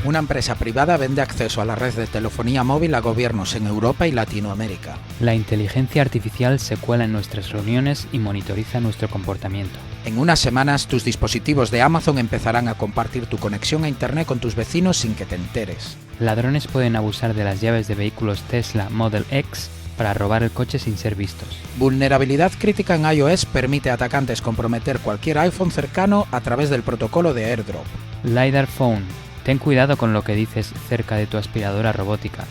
Una empresa privada vende acceso a la red de telefonía móvil a gobiernos en Europa y Latinoamérica. La inteligencia artificial se cuela en nuestras reuniones y monitoriza nuestro comportamiento. En unas semanas, tus dispositivos de Amazon empezarán a compartir tu conexión a Internet con tus vecinos sin que te enteres. Ladrones pueden abusar de las llaves de vehículos Tesla Model X para robar el coche sin ser vistos. Vulnerabilidad crítica en iOS permite a atacantes comprometer cualquier iPhone cercano a través del protocolo de AirDrop. LiDAR Phone. Ten cuidado con lo que dices cerca de tu aspiradora robótica.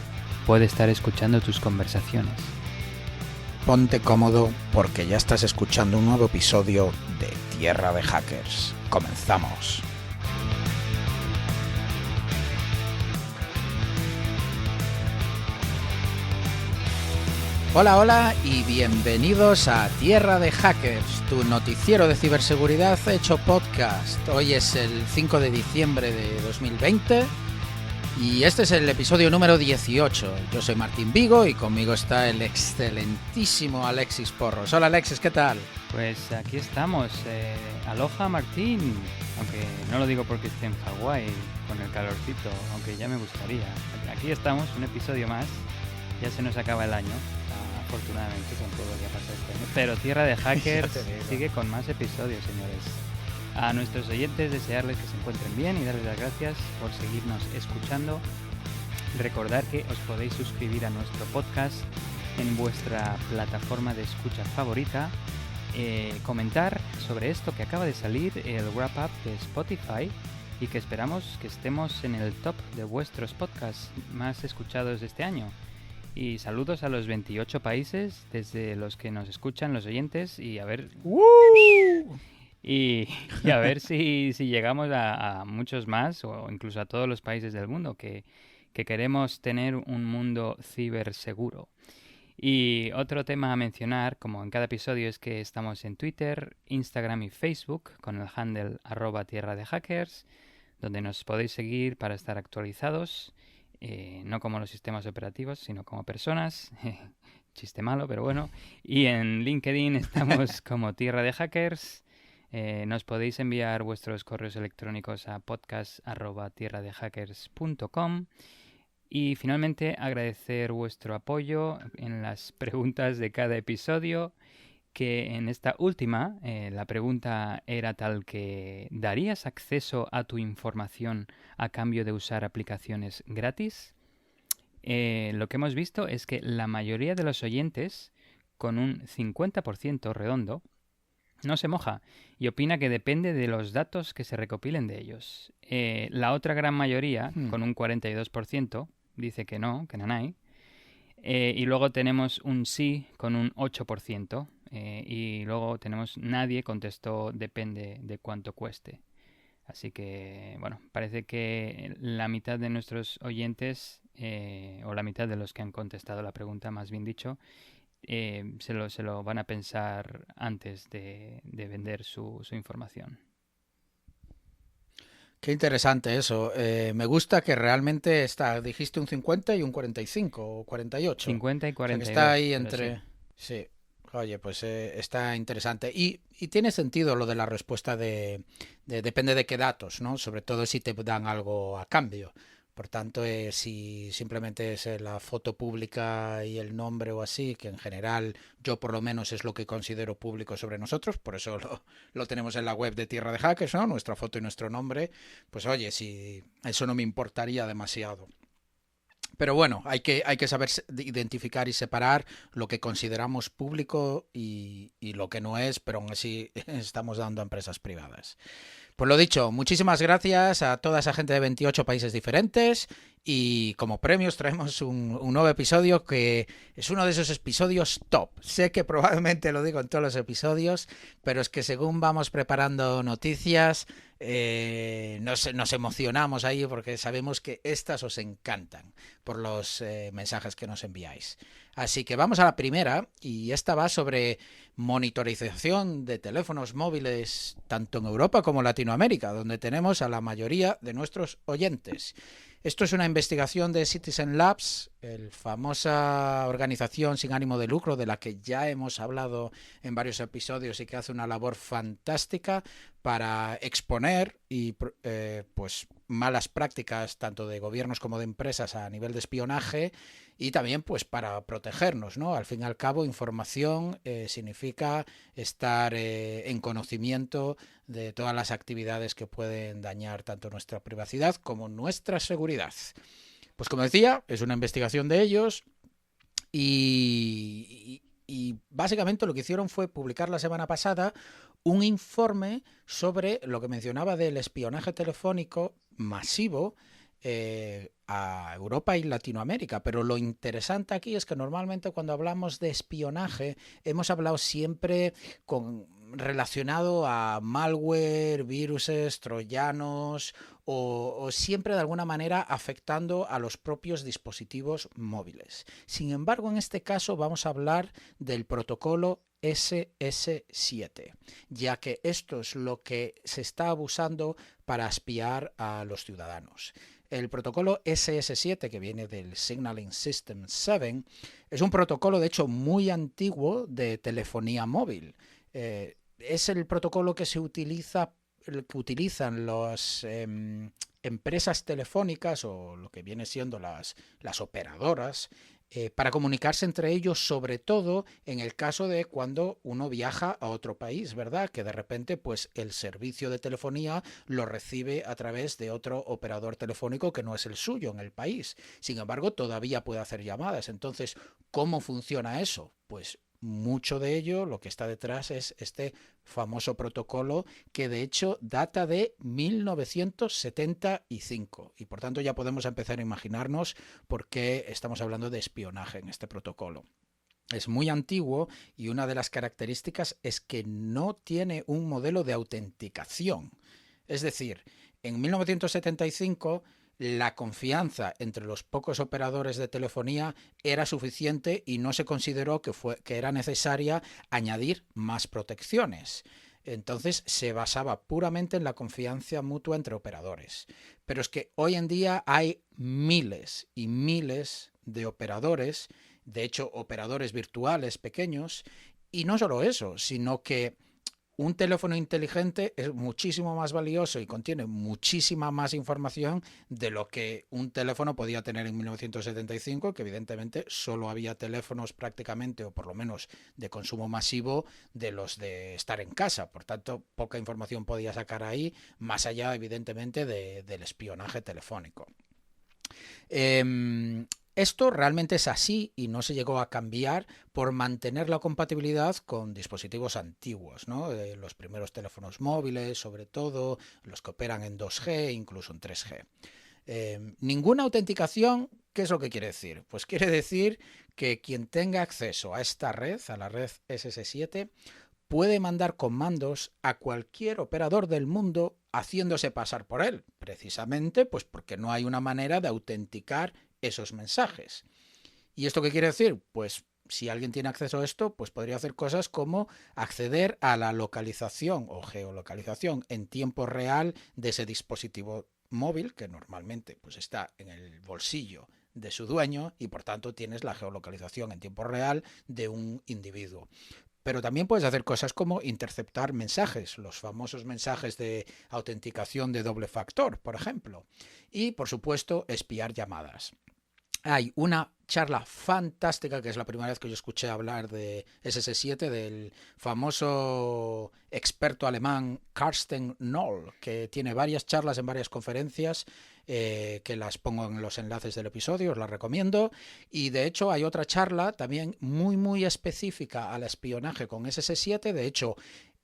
Puede estar escuchando tus conversaciones. Ponte cómodo porque ya estás escuchando un nuevo episodio de Tierra de Hackers. ¡Comenzamos! Hola, hola y bienvenidos a Tierra de Hackers, tu noticiero de ciberseguridad hecho podcast. Hoy es el 5 de diciembre de 2020 y este es el episodio número 18. Yo soy Martín Vigo y conmigo está el excelentísimo Alexis Porros. Hola Alexis, ¿qué tal? Pues aquí estamos. Aloha Martín, aunque no lo digo porque esté en Hawái con el calorcito, aunque ya me gustaría. Aquí estamos, un episodio más, ya se nos acaba el año. Afortunadamente con todo lo que ha pasado este año. Pero Tierra de Hackers sigue con más episodios, señores. A nuestros oyentes desearles que se encuentren bien y darles las gracias por seguirnos escuchando. Recordar que os podéis suscribir a nuestro podcast en vuestra plataforma de escucha favorita. Comentar sobre esto que acaba de salir, el wrap-up de Spotify, y que esperamos que estemos en el top de vuestros podcasts más escuchados de este año. Y saludos a los 28 países desde los que nos escuchan los oyentes y a ver y a ver si llegamos a muchos más o incluso a todos los países del mundo que queremos tener un mundo ciberseguro. Y otro tema a mencionar, como en cada episodio, es que estamos en Twitter, Instagram y Facebook con el handle @tierradehackers, donde nos podéis seguir para estar actualizados. No como los sistemas operativos, sino como personas. Chiste malo, pero bueno. Y en LinkedIn estamos como Tierra de Hackers. Nos podéis enviar vuestros correos electrónicos a podcast@tierradehackers.com. Y finalmente agradecer vuestro apoyo en las preguntas de cada episodio, que en esta última la pregunta era tal que ¿darías acceso a tu información a cambio de usar aplicaciones gratis? Lo que hemos visto es que la mayoría de los oyentes, con un 50% redondo, no se moja y opina que depende de los datos que se recopilen de ellos. La otra gran mayoría, con un 42%, dice que no, que nanay. Y luego tenemos un sí con un 8%. Y luego tenemos nadie contestó depende de cuánto cueste. Así que, bueno, parece que la mitad de nuestros oyentes, o la mitad de los que han contestado la pregunta, más bien dicho, se lo van a pensar antes de vender su información. Qué interesante eso. Me gusta que realmente dijiste un 50 y un 45 o 48. 50 y 42. O sea que está ahí entre... Sí. Oye, pues está interesante. Y tiene sentido lo de la respuesta de depende de qué datos, ¿no? Sobre todo si te dan algo a cambio. Por tanto, si simplemente es la foto pública y el nombre o así, que en general yo por lo menos es lo que considero público sobre nosotros, por eso lo tenemos en la web de Tierra de Hackers, ¿no? Nuestra foto y nuestro nombre, pues oye, si eso no me importaría demasiado. Pero bueno, hay que saber identificar y separar lo que consideramos público y lo que no es, pero aún así estamos dando a empresas privadas. Pues lo dicho, muchísimas gracias a toda esa gente de 28 países diferentes y como premios traemos un nuevo episodio que es uno de esos episodios top. Sé que probablemente lo digo en todos los episodios, pero es que según vamos preparando noticias nos emocionamos ahí porque sabemos que estas os encantan por los mensajes que nos enviáis. Así que vamos a la primera y esta va sobre monitorización de teléfonos móviles tanto en Europa como en Latinoamérica, donde tenemos a la mayoría de nuestros oyentes. Esto es una investigación de Citizen Labs el famosa organización sin ánimo de lucro de la que ya hemos hablado en varios episodios y que hace una labor fantástica para exponer y pues malas prácticas tanto de gobiernos como de empresas a nivel de espionaje y también pues para protegernos, ¿no? Al fin y al cabo, información significa estar en conocimiento de todas las actividades que pueden dañar tanto nuestra privacidad como nuestra seguridad. Pues como decía, es una investigación de ellos y básicamente lo que hicieron fue publicar la semana pasada un informe sobre lo que mencionaba del espionaje telefónico masivo a Europa y Latinoamérica. Pero lo interesante aquí es que normalmente cuando hablamos de espionaje hemos hablado siempre relacionado a malware, viruses, troyanos o siempre de alguna manera afectando a los propios dispositivos móviles. Sin embargo, en este caso vamos a hablar del protocolo SS7, ya que esto es lo que se está abusando para espiar a los ciudadanos. El protocolo SS7, que viene del Signaling System 7, es un protocolo de hecho muy antiguo de telefonía móvil. Es el protocolo que utilizan las empresas telefónicas o lo que viene siendo las operadoras para comunicarse entre ellos, sobre todo en el caso de cuando uno viaja a otro país, ¿verdad? Que de repente pues el servicio de telefonía lo recibe a través de otro operador telefónico que no es el suyo en el país. Sin embargo, todavía puede hacer llamadas. Entonces, ¿cómo funciona eso? Pues mucho de ello, lo que está detrás es este famoso protocolo que de hecho data de 1975 y por tanto ya podemos empezar a imaginarnos por qué estamos hablando de espionaje en este protocolo. Es muy antiguo y una de las características es que no tiene un modelo de autenticación. Es decir, en 1975 la confianza entre los pocos operadores de telefonía era suficiente y no se consideró que era necesaria añadir más protecciones. Entonces se basaba puramente en la confianza mutua entre operadores. Pero es que hoy en día hay miles y miles de operadores, de hecho operadores virtuales pequeños, y no solo eso, sino que un teléfono inteligente es muchísimo más valioso y contiene muchísima más información de lo que un teléfono podía tener en 1975, que evidentemente solo había teléfonos prácticamente, o por lo menos de consumo masivo, de los de estar en casa. Por tanto, poca información podía sacar ahí, más allá evidentemente del espionaje telefónico. Esto realmente es así y no se llegó a cambiar por mantener la compatibilidad con dispositivos antiguos, ¿no? Los primeros teléfonos móviles, sobre todo, los que operan en 2G, incluso en 3G. Ninguna autenticación, ¿qué es lo que quiere decir? Pues quiere decir que quien tenga acceso a esta red, a la red SS7, puede mandar comandos a cualquier operador del mundo haciéndose pasar por él, precisamente pues porque no hay una manera de autenticar esos mensajes. ¿Y esto qué quiere decir? Pues si alguien tiene acceso a esto, pues podría hacer cosas como acceder a la localización o geolocalización en tiempo real de ese dispositivo móvil, que normalmente pues está en el bolsillo de su dueño y por tanto tienes la geolocalización en tiempo real de un individuo. Pero también puedes hacer cosas como interceptar mensajes, los famosos mensajes de autenticación de doble factor, por ejemplo. Y, por supuesto, espiar llamadas. Hay una charla fantástica, que es la primera vez que yo escuché hablar de SS7, del famoso experto alemán Carsten Knoll, que tiene varias charlas en varias conferencias, que las pongo en los enlaces del episodio, os las recomiendo. Y de hecho hay otra charla también muy específica al espionaje con SS7. De hecho,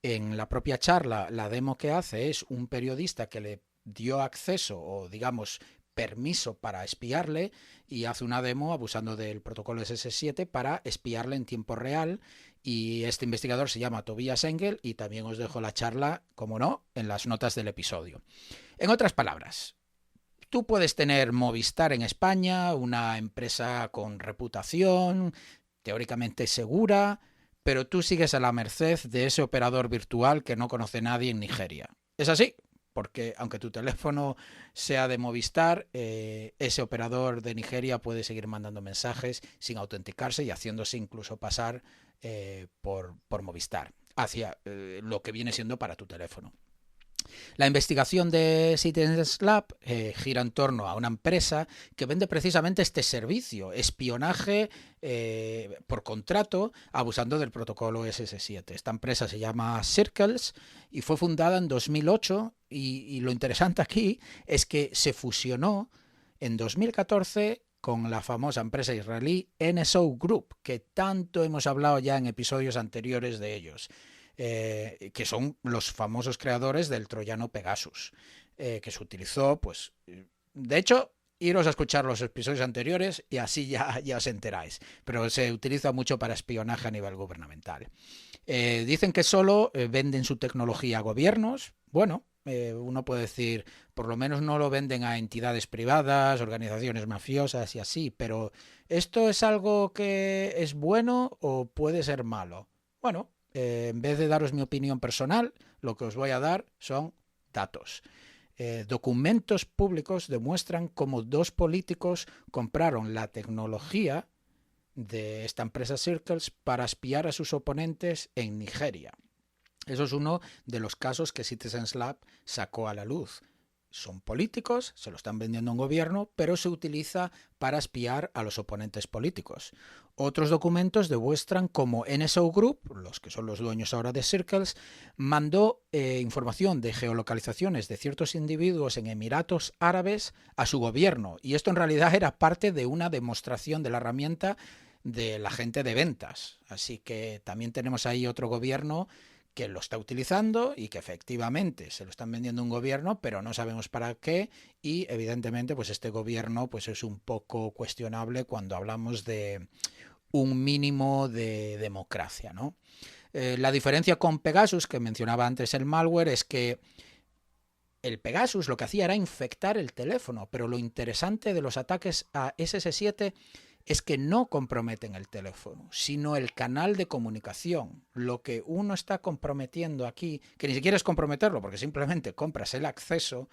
en la propia charla, la demo que hace es un periodista que le dio acceso o digamos permiso para espiarle y hace una demo abusando del protocolo SS7 para espiarle en tiempo real, y este investigador se llama Tobias Engel y también os dejo la charla, como no, en las notas del episodio. En otras palabras, tú puedes tener Movistar en España, una empresa con reputación, teóricamente segura, pero tú sigues a la merced de ese operador virtual que no conoce nadie en Nigeria. ¿Es así? porque aunque tu teléfono sea de Movistar, ese operador de Nigeria puede seguir mandando mensajes sin autenticarse y haciéndose incluso pasar por Movistar hacia lo que viene siendo para tu teléfono. La investigación de Citizens Lab gira en torno a una empresa que vende precisamente este servicio, espionaje por contrato, abusando del protocolo SS7. Esta empresa se llama Circles y fue fundada en 2008 y lo interesante aquí es que se fusionó en 2014 con la famosa empresa israelí NSO Group, que tanto hemos hablado ya en episodios anteriores de ellos. Que son los famosos creadores del troyano Pegasus, que se utilizó, pues, de hecho, iros a escuchar los episodios anteriores y así ya os enteráis, pero se utiliza mucho para espionaje a nivel gubernamental. Dicen que solo venden su tecnología a gobiernos. Bueno, uno puede decir, por lo menos no lo venden a entidades privadas, organizaciones mafiosas y así, pero ¿esto es algo que es bueno o puede ser malo? Bueno, en vez de daros mi opinión personal, lo que os voy a dar son datos. Documentos públicos demuestran cómo 2 políticos compraron la tecnología de esta empresa Circles para espiar a sus oponentes en Nigeria. Eso es uno de los casos que Citizens Lab sacó a la luz. Son políticos, se lo están vendiendo a un gobierno, pero se utiliza para espiar a los oponentes políticos. Otros documentos demuestran cómo NSO Group, los que son los dueños ahora de Circles, mandó información de geolocalizaciones de ciertos individuos en Emiratos Árabes a su gobierno. Y esto en realidad era parte de una demostración de la herramienta de la gente de ventas. Así que también tenemos ahí otro gobierno que lo está utilizando y que efectivamente se lo están vendiendo a un gobierno, pero no sabemos para qué, y evidentemente pues este gobierno pues es un poco cuestionable cuando hablamos de un mínimo de democracia, ¿no? La diferencia con Pegasus, que mencionaba antes el malware, es que el Pegasus lo que hacía era infectar el teléfono, pero lo interesante de los ataques a SS7 es que no comprometen el teléfono, sino el canal de comunicación. Lo que uno está comprometiendo aquí, que ni siquiera es comprometerlo, porque simplemente compras el acceso,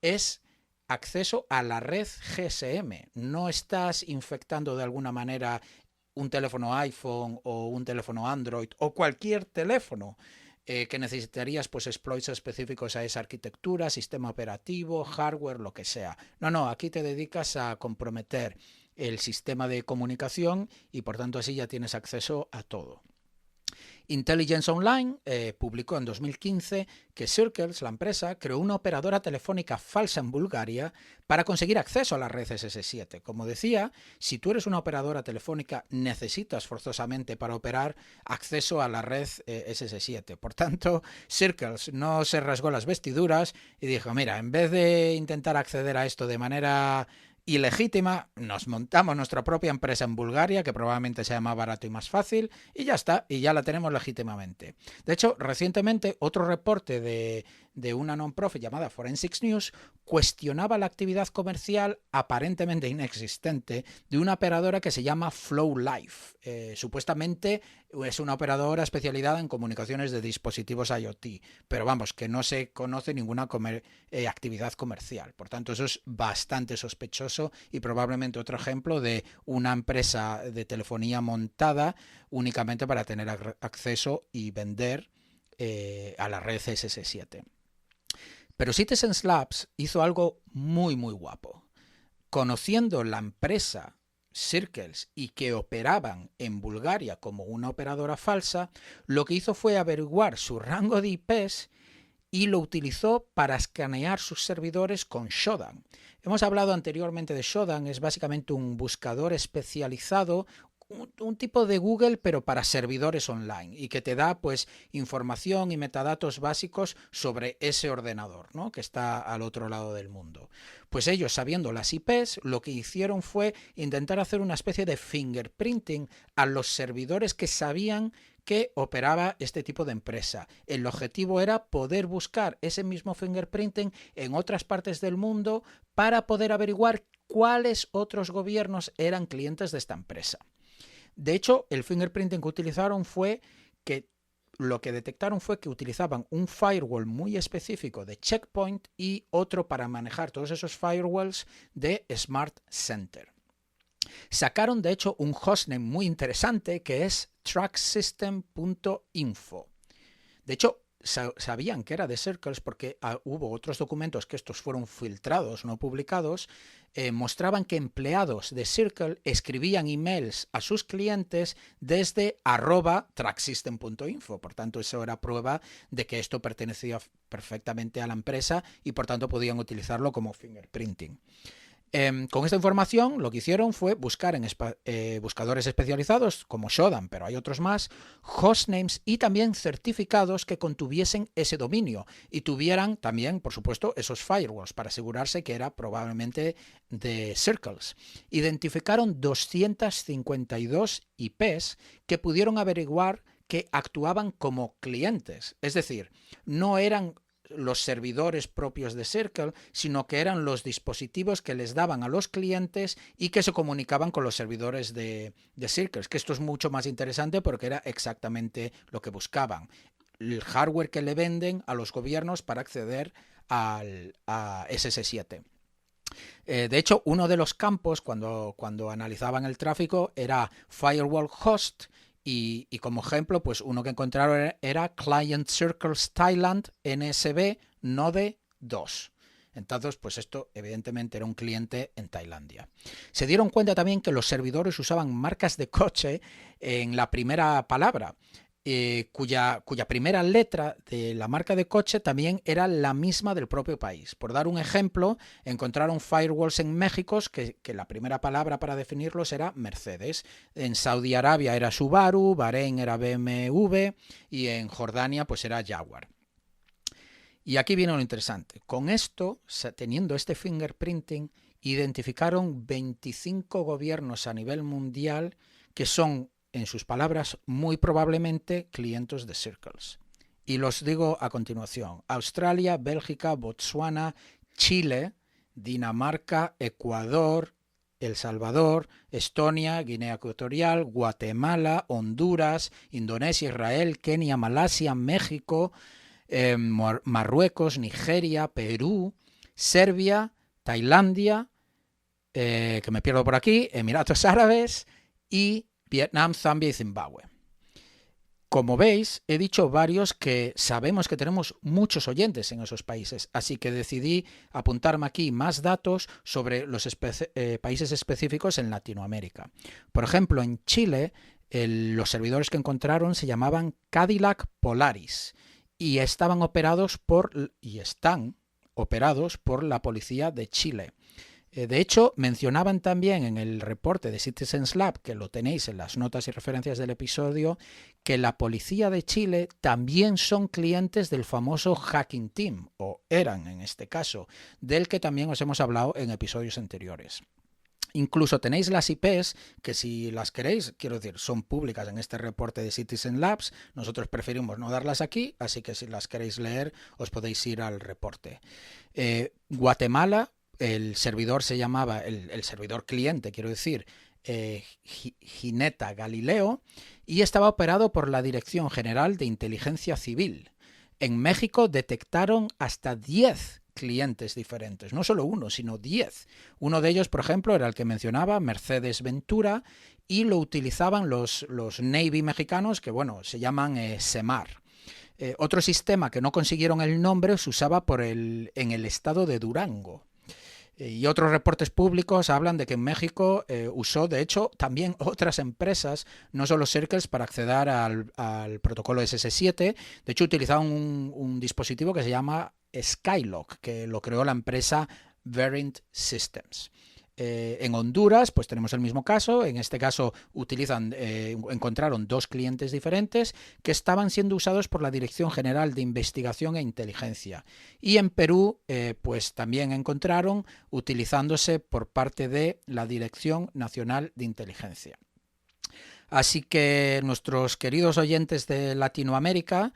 es acceso a la red GSM. No estás infectando de alguna manera un teléfono iPhone o un teléfono Android o cualquier teléfono que necesitarías pues exploits específicos a esa arquitectura, sistema operativo, hardware, lo que sea. No, aquí te dedicas a comprometer el sistema de comunicación y por tanto así ya tienes acceso a todo. Intelligence Online publicó en 2015 que Circles, la empresa, creó una operadora telefónica falsa en Bulgaria para conseguir acceso a la red SS7. Como decía, si tú eres una operadora telefónica, necesitas forzosamente para operar acceso a la red SS7. Por tanto, Circles no se rasgó las vestiduras y dijo, mira, en vez de intentar acceder a esto de manera ilegítima, nos montamos nuestra propia empresa en Bulgaria, que probablemente sea más barato y más fácil, y ya está, y ya la tenemos legítimamente. De hecho, recientemente otro reporte de una non-profit llamada Forensics News cuestionaba la actividad comercial aparentemente inexistente de una operadora que se llama Flow Life. Supuestamente es una operadora especializada en comunicaciones de dispositivos IoT, pero vamos, que no se conoce ninguna actividad comercial. Por tanto, eso es bastante sospechoso y probablemente otro ejemplo de una empresa de telefonía montada únicamente para tener acceso y vender a la red SS7. Pero Citizens Labs hizo algo muy guapo. Conociendo la empresa Circles y que operaban en Bulgaria como una operadora falsa, lo que hizo fue averiguar su rango de IPs y lo utilizó para escanear sus servidores con Shodan. Hemos hablado anteriormente de Shodan, es básicamente un buscador especializado, un tipo de Google pero para servidores online y que te da pues información y metadatos básicos sobre ese ordenador, ¿no?, que está al otro lado del mundo. Pues ellos, sabiendo las IPs, lo que hicieron fue intentar hacer una especie de fingerprinting a los servidores que sabían que operaba este tipo de empresa. El objetivo era poder buscar ese mismo fingerprinting en otras partes del mundo para poder averiguar cuáles otros gobiernos eran clientes de esta empresa. De hecho, el fingerprinting que utilizaron fue que lo que detectaron fue que utilizaban un firewall muy específico de Check Point y otro para manejar todos esos firewalls de Smart Center. Sacaron, de hecho, un hostname muy interesante que es tracksystem.info. De hecho, sabían que era de Circles porque hubo otros documentos que estos fueron filtrados, no publicados, mostraban que empleados de Circle escribían emails a sus clientes desde @tracksystem.info. Por tanto, eso era prueba de que esto pertenecía perfectamente a la empresa y por tanto podían utilizarlo como fingerprinting. Con esta información lo que hicieron fue buscar en buscadores especializados como Shodan, pero hay otros más, hostnames y también certificados que contuviesen ese dominio y tuvieran también, por supuesto, esos firewalls para asegurarse que era probablemente de Circles. Identificaron 252 IPs que pudieron averiguar que actuaban como clientes, es decir, no eran los servidores propios de Circle, sino que eran los dispositivos que les daban a los clientes y que se comunicaban con los servidores de Circle, que esto es mucho más interesante porque era exactamente lo que buscaban, el hardware que le venden a los gobiernos para acceder a SS7. De hecho, uno de los campos cuando analizaban el tráfico era Firewall Host. Y como ejemplo, pues uno que encontraron era Client Circles Thailand NSB Node 2. Entonces, pues esto evidentemente era un cliente en Tailandia. Se dieron cuenta también que los servidores usaban marcas de coche en la primera palabra, cuya primera letra de la marca de coche también era la misma del propio país. Por dar un ejemplo, encontraron firewalls en México que la primera palabra para definirlos era Mercedes. En Saudi Arabia era Subaru, Bahrein era BMW y en Jordania pues era Jaguar. Y aquí viene lo interesante. Con esto, teniendo este fingerprinting, identificaron 25 gobiernos a nivel mundial que son, en sus palabras, muy probablemente clientes de Circles. Y los digo a continuación. Australia, Bélgica, Botsuana, Chile, Dinamarca, Ecuador, El Salvador, Estonia, Guinea Ecuatorial, Guatemala, Honduras, Indonesia, Israel, Kenia, Malasia, México, Marruecos, Nigeria, Perú, Serbia, Tailandia, que me pierdo por aquí, Emiratos Árabes y Vietnam, Zambia y Zimbabue. Como veis, he dicho varios que sabemos que tenemos muchos oyentes en esos países, así que decidí apuntarme aquí más datos sobre los países específicos en Latinoamérica. Por ejemplo, en Chile, los servidores que encontraron se llamaban Cadillac Polaris y están operados por la Policía de Chile. De hecho, mencionaban también en el reporte de Citizens Lab, que lo tenéis en las notas y referencias del episodio, que la Policía de Chile también son clientes del famoso Hacking Team, o eran en este caso, del que también os hemos hablado en episodios anteriores. Incluso tenéis las IPs que si las queréis, quiero decir, son públicas en este reporte de Citizen Labs. Nosotros preferimos no darlas aquí, así que si las queréis leer os podéis ir al reporte. Guatemala, el servidor se llamaba, el servidor cliente, quiero decir, Gineta Galileo, y estaba operado por la Dirección General de Inteligencia Civil. En México detectaron hasta 10 clientes diferentes, no solo uno, sino 10. Uno de ellos, por ejemplo, era el que mencionaba, Mercedes Ventura, y lo utilizaban los Navy mexicanos, que bueno, se llaman SEMAR. Otro sistema que no consiguieron el nombre se usaba en el estado de Durango. Y otros reportes públicos hablan de que en México usó, de hecho, también otras empresas, no solo Circles, para acceder al protocolo SS7. De hecho, utilizaban un dispositivo que se llama Skylock, que lo creó la empresa Verint Systems. En Honduras, pues tenemos el mismo caso. En este caso encontraron 2 clientes diferentes que estaban siendo usados por la Dirección General de Investigación e Inteligencia. Y en Perú, pues también encontraron utilizándose por parte de la Dirección Nacional de Inteligencia. Así que nuestros queridos oyentes de Latinoamérica,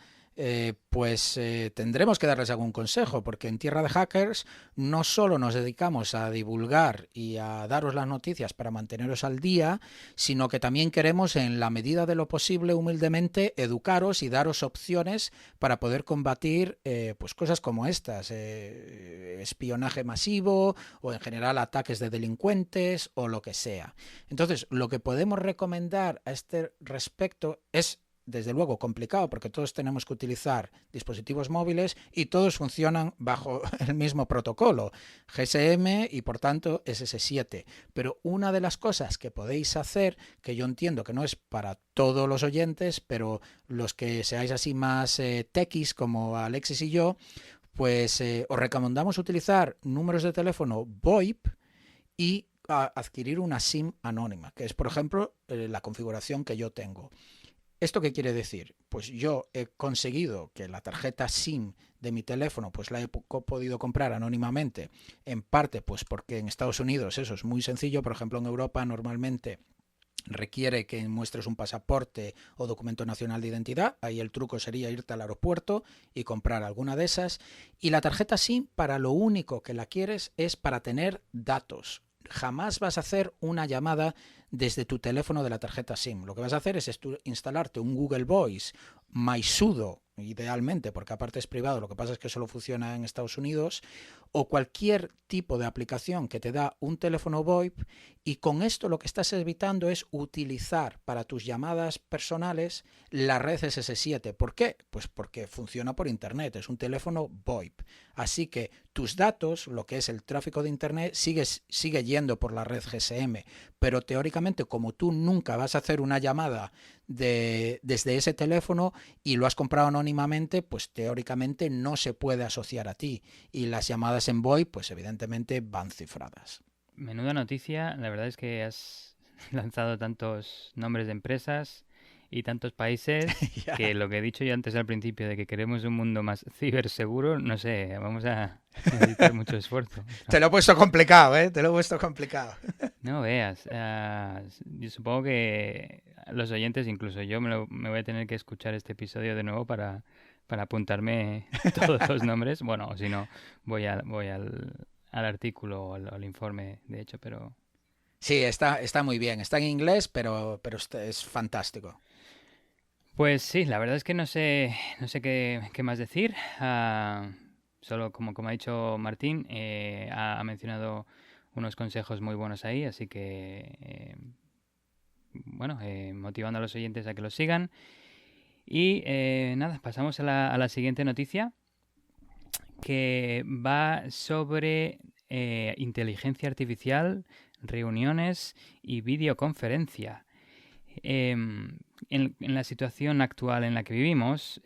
pues tendremos que darles algún consejo, porque en Tierra de Hackers no solo nos dedicamos a divulgar y a daros las noticias para manteneros al día, sino que también queremos, en la medida de lo posible, humildemente, educaros y daros opciones para poder combatir pues cosas como estas, espionaje masivo o en general ataques de delincuentes o lo que sea. Entonces, lo que podemos recomendar a este respecto es, desde luego, complicado, porque todos tenemos que utilizar dispositivos móviles y todos funcionan bajo el mismo protocolo, GSM y por tanto SS7. Pero una de las cosas que podéis hacer, que yo entiendo que no es para todos los oyentes, pero los que seáis así más techis como Alexis y yo, pues os recomendamos utilizar números de teléfono VoIP y adquirir una SIM anónima, que es, por ejemplo, la configuración que yo tengo. ¿Esto qué quiere decir? Pues yo he conseguido que la tarjeta SIM de mi teléfono pues la he podido comprar anónimamente, en parte pues porque en Estados Unidos eso es muy sencillo. Por ejemplo, en Europa normalmente requiere que muestres un pasaporte o documento nacional de identidad. Ahí el truco sería irte al aeropuerto y comprar alguna de esas. Y la tarjeta SIM, para lo único que la quieres es para tener datos. Jamás vas a hacer una llamada desde tu teléfono de la tarjeta SIM. Lo que vas a hacer es instalarte un Google Voice, MySudo, idealmente, porque aparte es privado, lo que pasa es que solo funciona en Estados Unidos, o cualquier tipo de aplicación que te da un teléfono VoIP, y con esto lo que estás evitando es utilizar para tus llamadas personales la red SS7. ¿Por qué? Pues porque funciona por Internet, es un teléfono VoIP. Así que tus datos, lo que es el tráfico de Internet, sigue yendo por la red GSM, pero teóricamente, como tú nunca vas a hacer una llamada desde ese teléfono y lo has comprado anónimamente, pues teóricamente no se puede asociar a ti, y las llamadas en VoIP pues evidentemente van cifradas. Menuda noticia, la verdad es que has lanzado tantos nombres de empresas y tantos países que Ya. lo que he dicho yo antes al principio de que queremos un mundo más ciberseguro, no sé, vamos a necesitar mucho esfuerzo. Te lo he puesto complicado, ¿eh? Te lo he puesto complicado. No veas, yo supongo que los oyentes, incluso yo, me voy a tener que escuchar este episodio de nuevo para apuntarme todos los nombres. Bueno, o si no, voy al artículo o al informe, de hecho, pero... Sí, está muy bien. Está en inglés, pero es fantástico. Pues sí, la verdad es que no sé qué más decir. Solo como ha dicho Martín, ha mencionado unos consejos muy buenos ahí, así que bueno, motivando a los oyentes a que los sigan. Y nada, pasamos a la siguiente noticia, que va sobre inteligencia artificial, reuniones y videoconferencia. En la situación actual en la que vivimos,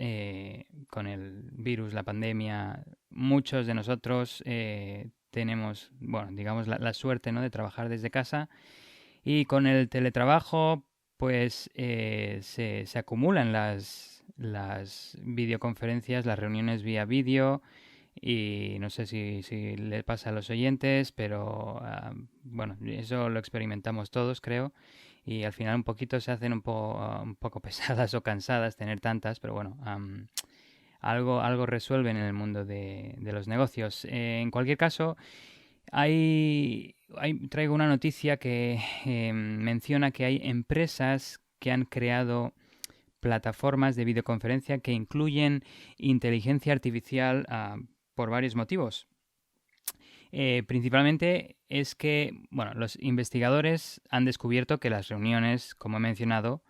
con el virus, la pandemia, muchos de nosotros tenemos, bueno, digamos, la suerte, ¿no?, de trabajar desde casa, y con el teletrabajo, pues se acumulan las videoconferencias, las reuniones vía vídeo, y no sé si le pasa a los oyentes, pero bueno, eso lo experimentamos todos, creo, y al final un poquito se hacen un poco pesadas o cansadas tener tantas, pero bueno, algo resuelven en el mundo de los negocios. En cualquier caso, traigo una noticia que menciona que hay empresas que han creado plataformas de videoconferencia que incluyen inteligencia artificial por varios motivos. Principalmente es que, bueno, los investigadores han descubierto que las reuniones, como he mencionado,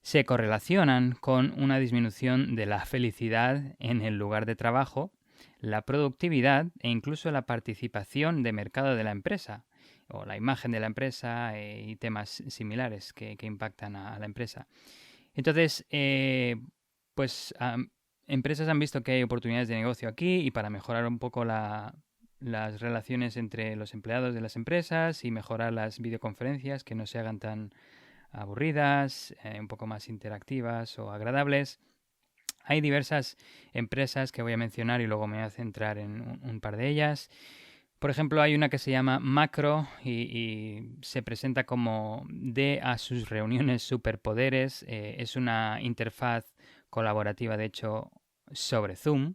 se correlacionan con una disminución de la felicidad en el lugar de trabajo, la productividad e incluso la participación de mercado de la empresa, o la imagen de la empresa, y temas similares que impactan a la empresa. Entonces, pues empresas han visto que hay oportunidades de negocio aquí, y para mejorar un poco las relaciones entre los empleados de las empresas y mejorar las videoconferencias, que no se hagan tan aburridas, un poco más interactivas o agradables. Hay diversas empresas que voy a mencionar y luego me voy a centrar en un par de ellas. Por ejemplo, hay una que se llama Macro y se presenta como de a sus reuniones superpoderes. Es una interfaz colaborativa, de hecho, sobre Zoom.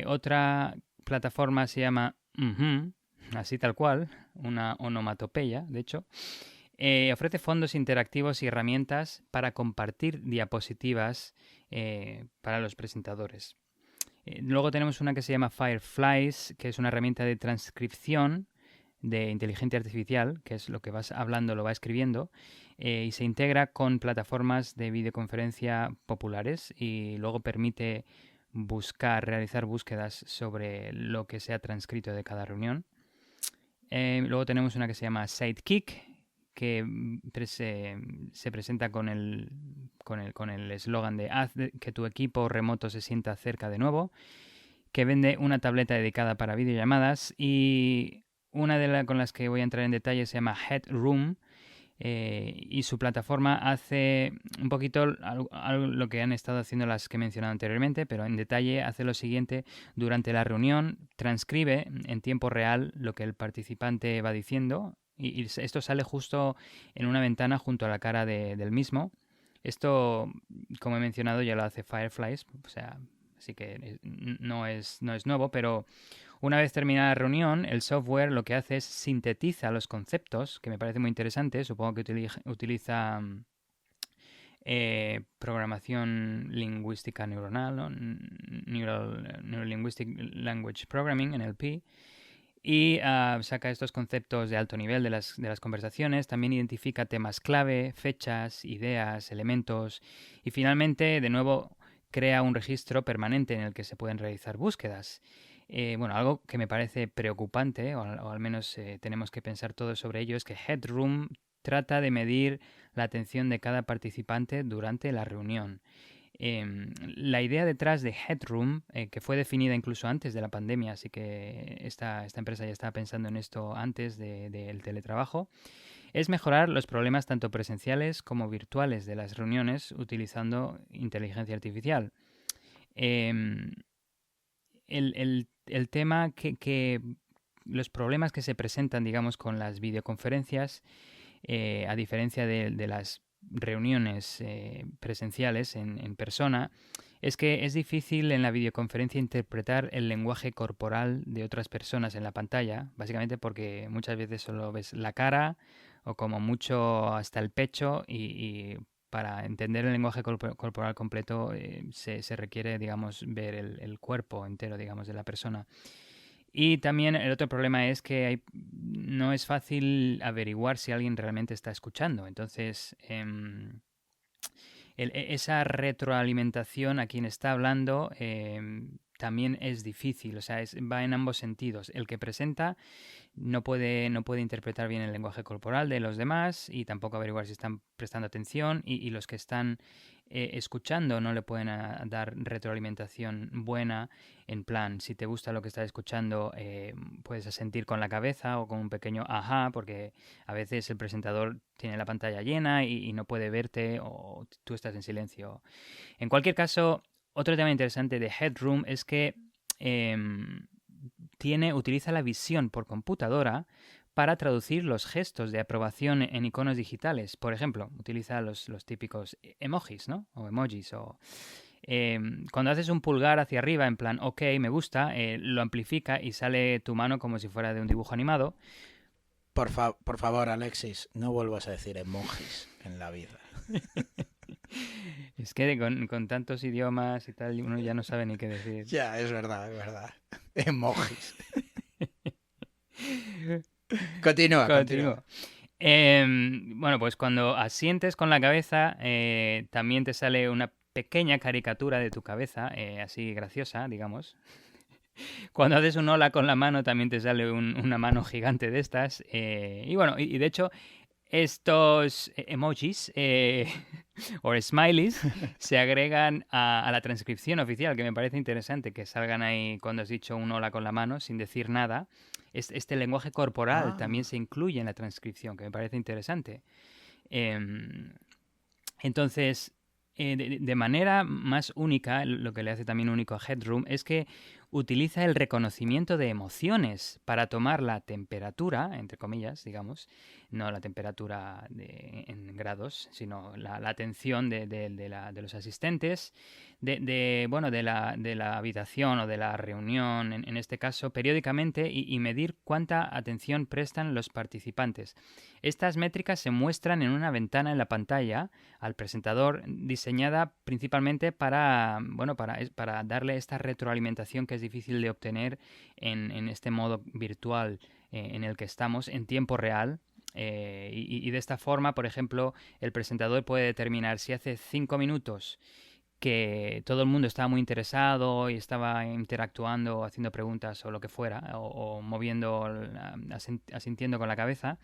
Otra plataforma se llama así tal cual, una onomatopeya, de hecho. Ofrece fondos interactivos y herramientas para compartir diapositivas para los presentadores. Luego tenemos una que se llama Fireflies, que es una herramienta de transcripción de inteligencia artificial, que es lo que vas hablando, lo va escribiendo, y se integra con plataformas de videoconferencia populares y luego permite realizar búsquedas sobre lo que se ha transcrito de cada reunión. Luego tenemos una que se llama Sidekick, que se presenta con el eslogan de haz que tu equipo remoto se sienta cerca de nuevo, que vende una tableta dedicada para videollamadas, y una con las que voy a entrar en detalle se llama Headroom, y su plataforma hace un poquito lo que han estado haciendo las que he mencionado anteriormente, pero en detalle hace lo siguiente: durante la reunión transcribe en tiempo real lo que el participante va diciendo, y esto sale justo en una ventana junto a la cara del mismo. Esto, como he mencionado, ya lo hace Fireflies, o sea, así que no es nuevo, pero una vez terminada la reunión, el software lo que hace es sintetiza los conceptos, que me parece muy interesante. Supongo que utiliza programación lingüística neuronal, ¿no? Neural Linguistic Language Programming, NLP, y saca estos conceptos de alto nivel de las conversaciones. También identifica temas clave, fechas, ideas, elementos, y finalmente, de nuevo, crea un registro permanente en el que se pueden realizar búsquedas. Algo que me parece preocupante, o al menos tenemos que pensar todo sobre ello, es que Headroom trata de medir la atención de cada participante durante la reunión. La idea detrás de Headroom, que fue definida incluso antes de la pandemia, así que esta empresa ya estaba pensando en esto antes del teletrabajo, es mejorar los problemas tanto presenciales como virtuales de las reuniones utilizando inteligencia artificial. El tema que los problemas que se presentan, digamos, con las videoconferencias, a diferencia de las reuniones presenciales en persona, es que es difícil en la videoconferencia interpretar el lenguaje corporal de otras personas en la pantalla, básicamente porque muchas veces solo ves la cara o como mucho hasta el pecho, y para entender el lenguaje corporal completo se requiere, digamos, ver el cuerpo entero, digamos, de la persona. Y también el otro problema es que no es fácil averiguar si alguien realmente está escuchando. Entonces, esa retroalimentación a quien está hablando también es difícil. O sea, va en ambos sentidos. El que presenta no puede interpretar bien el lenguaje corporal de los demás y tampoco averiguar si están prestando atención, y los que están escuchando no le pueden dar retroalimentación buena, en plan, si te gusta lo que estás escuchando, puedes asentir con la cabeza o con un pequeño ajá, porque a veces el presentador tiene la pantalla llena y no puede verte, o tú estás en silencio. En cualquier caso, otro tema interesante de Headroom es que utiliza la visión por computadora para traducir los gestos de aprobación en iconos digitales. Por ejemplo, utiliza los típicos emojis, ¿no? O emojis. Cuando haces un pulgar hacia arriba, en plan, ok, me gusta, lo amplifica y sale tu mano como si fuera de un dibujo animado. Por favor, Alexis, no vuelvas a decir emojis en la vida. Es que con tantos idiomas y tal, uno ya no sabe ni qué decir. Ya, es verdad. Emojis. Continúa. Pues cuando asientes con la cabeza, también te sale una pequeña caricatura de tu cabeza, así graciosa, digamos. Cuando haces un hola con la mano, también te sale una mano gigante de estas. Y de hecho, estos emojis o smileys se agregan a la transcripción oficial, que me parece interesante que salgan ahí cuando has dicho un hola con la mano sin decir nada. Este lenguaje corporal también se incluye en la transcripción, que me parece interesante. Entonces, de manera más única, lo que le hace también único a Headroom es que utiliza el reconocimiento de emociones para tomar la temperatura, entre comillas, digamos, no la temperatura en grados, sino la atención de los asistentes, bueno, de la habitación o de la reunión, en este caso, periódicamente y medir cuánta atención prestan los participantes. Estas métricas se muestran en una ventana en la pantalla al presentador, diseñada principalmente para darle esta retroalimentación que es difícil de obtener en este modo virtual en el que estamos en tiempo real. Y de esta forma, por ejemplo, el presentador puede determinar si hace 5 minutos que todo el mundo estaba muy interesado y estaba interactuando, haciendo preguntas o lo que fuera, o moviendo, asintiendo con la cabeza,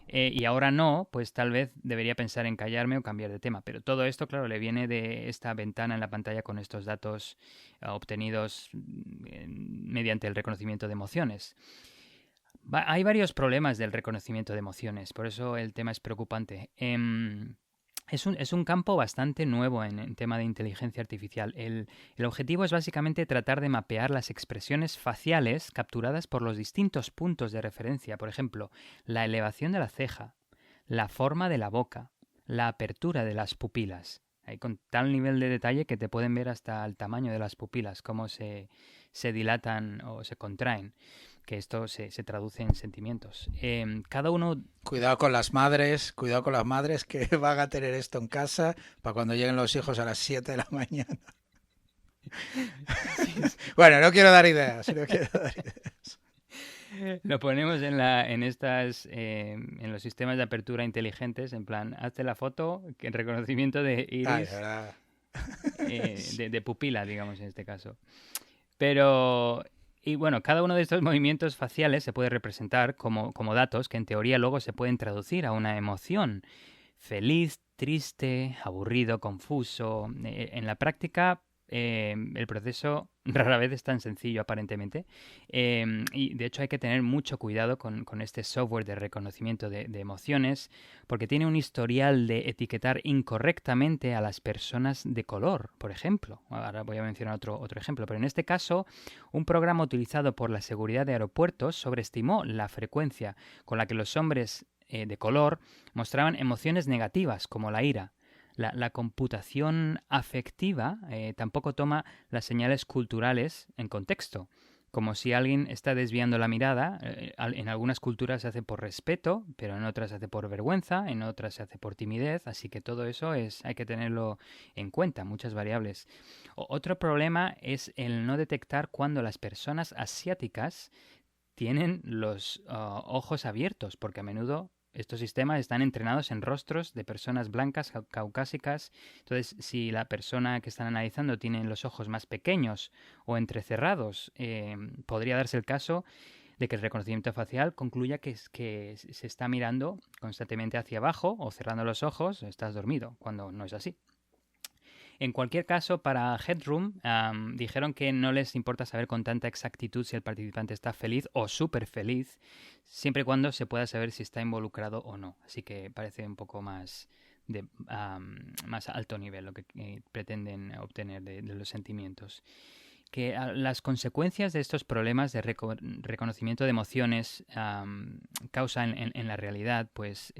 y ahora no, pues tal vez debería pensar en callarme o cambiar de tema. Pero todo esto, claro, le viene de esta ventana en la pantalla con estos datos obtenidos mediante el reconocimiento de emociones. Hay varios problemas del reconocimiento de emociones, por eso el tema es preocupante. Es un campo bastante nuevo en tema de inteligencia artificial. El objetivo es básicamente tratar de mapear las expresiones faciales capturadas por los distintos puntos de referencia. Por ejemplo, la elevación de la ceja, la forma de la boca, la apertura de las pupilas. Hay con tal nivel de detalle que te pueden ver hasta el tamaño de las pupilas, cómo se dilatan o se contraen, que esto se traduce en sentimientos. Cada uno... Cuidado con las madres que van a tener esto en casa para cuando lleguen los hijos a las 7 de la mañana. Bueno, no quiero dar ideas. Lo ponemos en los sistemas de apertura inteligentes, en plan, hazte la foto, que en reconocimiento de iris, de pupila, digamos, en este caso. Pero... Y bueno, cada uno de estos movimientos faciales se puede representar como datos que en teoría luego se pueden traducir a una emoción. Feliz, triste, aburrido, confuso. En la práctica, el proceso rara vez es tan sencillo aparentemente. Y de hecho hay que tener mucho cuidado con este software de reconocimiento de emociones, porque tiene un historial de etiquetar incorrectamente a las personas de color, por ejemplo. Ahora voy a mencionar otro ejemplo, pero en este caso un programa utilizado por la seguridad de aeropuertos sobreestimó la frecuencia con la que los hombres de color mostraban emociones negativas como la ira. La computación afectiva tampoco toma las señales culturales en contexto, como si alguien está desviando la mirada. En algunas culturas se hace por respeto, pero en otras se hace por vergüenza, en otras se hace por timidez, así que todo eso hay que tenerlo en cuenta, muchas variables. Otro problema es el no detectar cuando las personas asiáticas tienen los ojos abiertos, porque a menudo estos sistemas están entrenados en rostros de personas blancas, caucásicas. Entonces, si la persona que están analizando tiene los ojos más pequeños o entrecerrados, podría darse el caso de que el reconocimiento facial concluya que se está mirando constantemente hacia abajo o cerrando los ojos, estás dormido, cuando no es así. En cualquier caso, para Headroom dijeron que no les importa saber con tanta exactitud si el participante está feliz o súper feliz, siempre y cuando se pueda saber si está involucrado o no. Así que parece un poco más más alto nivel lo que pretenden obtener de los sentimientos. Que las consecuencias de estos problemas de reconocimiento de emociones causan en la realidad, pues...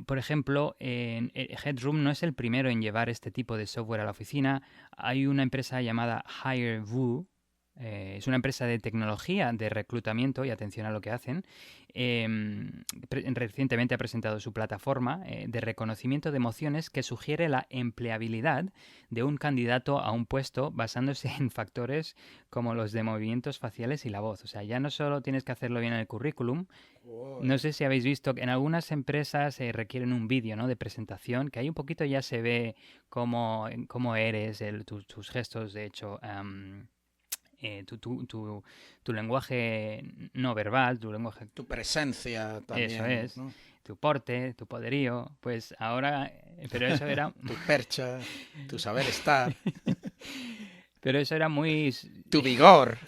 por ejemplo, Headroom no es el primero en llevar este tipo de software a la oficina. Hay una empresa llamada HireVue. Es una empresa de tecnología de reclutamiento, y atención a lo que hacen. Recientemente ha presentado su plataforma de reconocimiento de emociones que sugiere la empleabilidad de un candidato a un puesto basándose en factores como los de movimientos faciales y la voz. O sea, ya no solo tienes que hacerlo bien en el currículum. No sé si habéis visto que en algunas empresas requieren un vídeo, ¿no?, de presentación, que ahí un poquito ya se ve cómo eres, tus gestos, de hecho... tu lenguaje no verbal, tu presencia también, eso es, ¿no? Tu porte, tu poderío, pues ahora, pero eso era tu percha, tu saber estar, pero eso era muy tu vigor.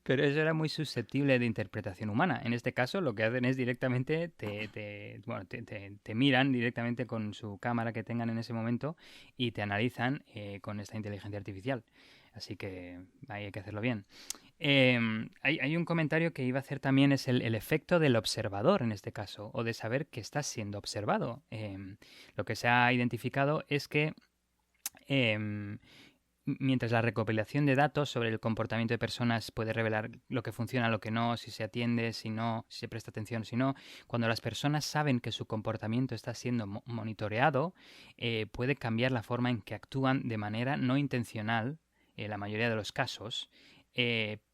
Pero eso era muy susceptible de interpretación humana. En este caso, lo que hacen es directamente te miran directamente con su cámara que tengan en ese momento y te analizan con esta inteligencia artificial. Así que ahí hay que hacerlo bien. Hay un comentario que iba a hacer también, es el efecto del observador en este caso, o de saber que estás siendo observado. Lo que se ha identificado es que mientras la recopilación de datos sobre el comportamiento de personas puede revelar lo que funciona, lo que no, si se atiende, si no, si se presta atención, si no, cuando las personas saben que su comportamiento está siendo monitoreado, puede cambiar la forma en que actúan de manera no intencional, en la mayoría de los casos,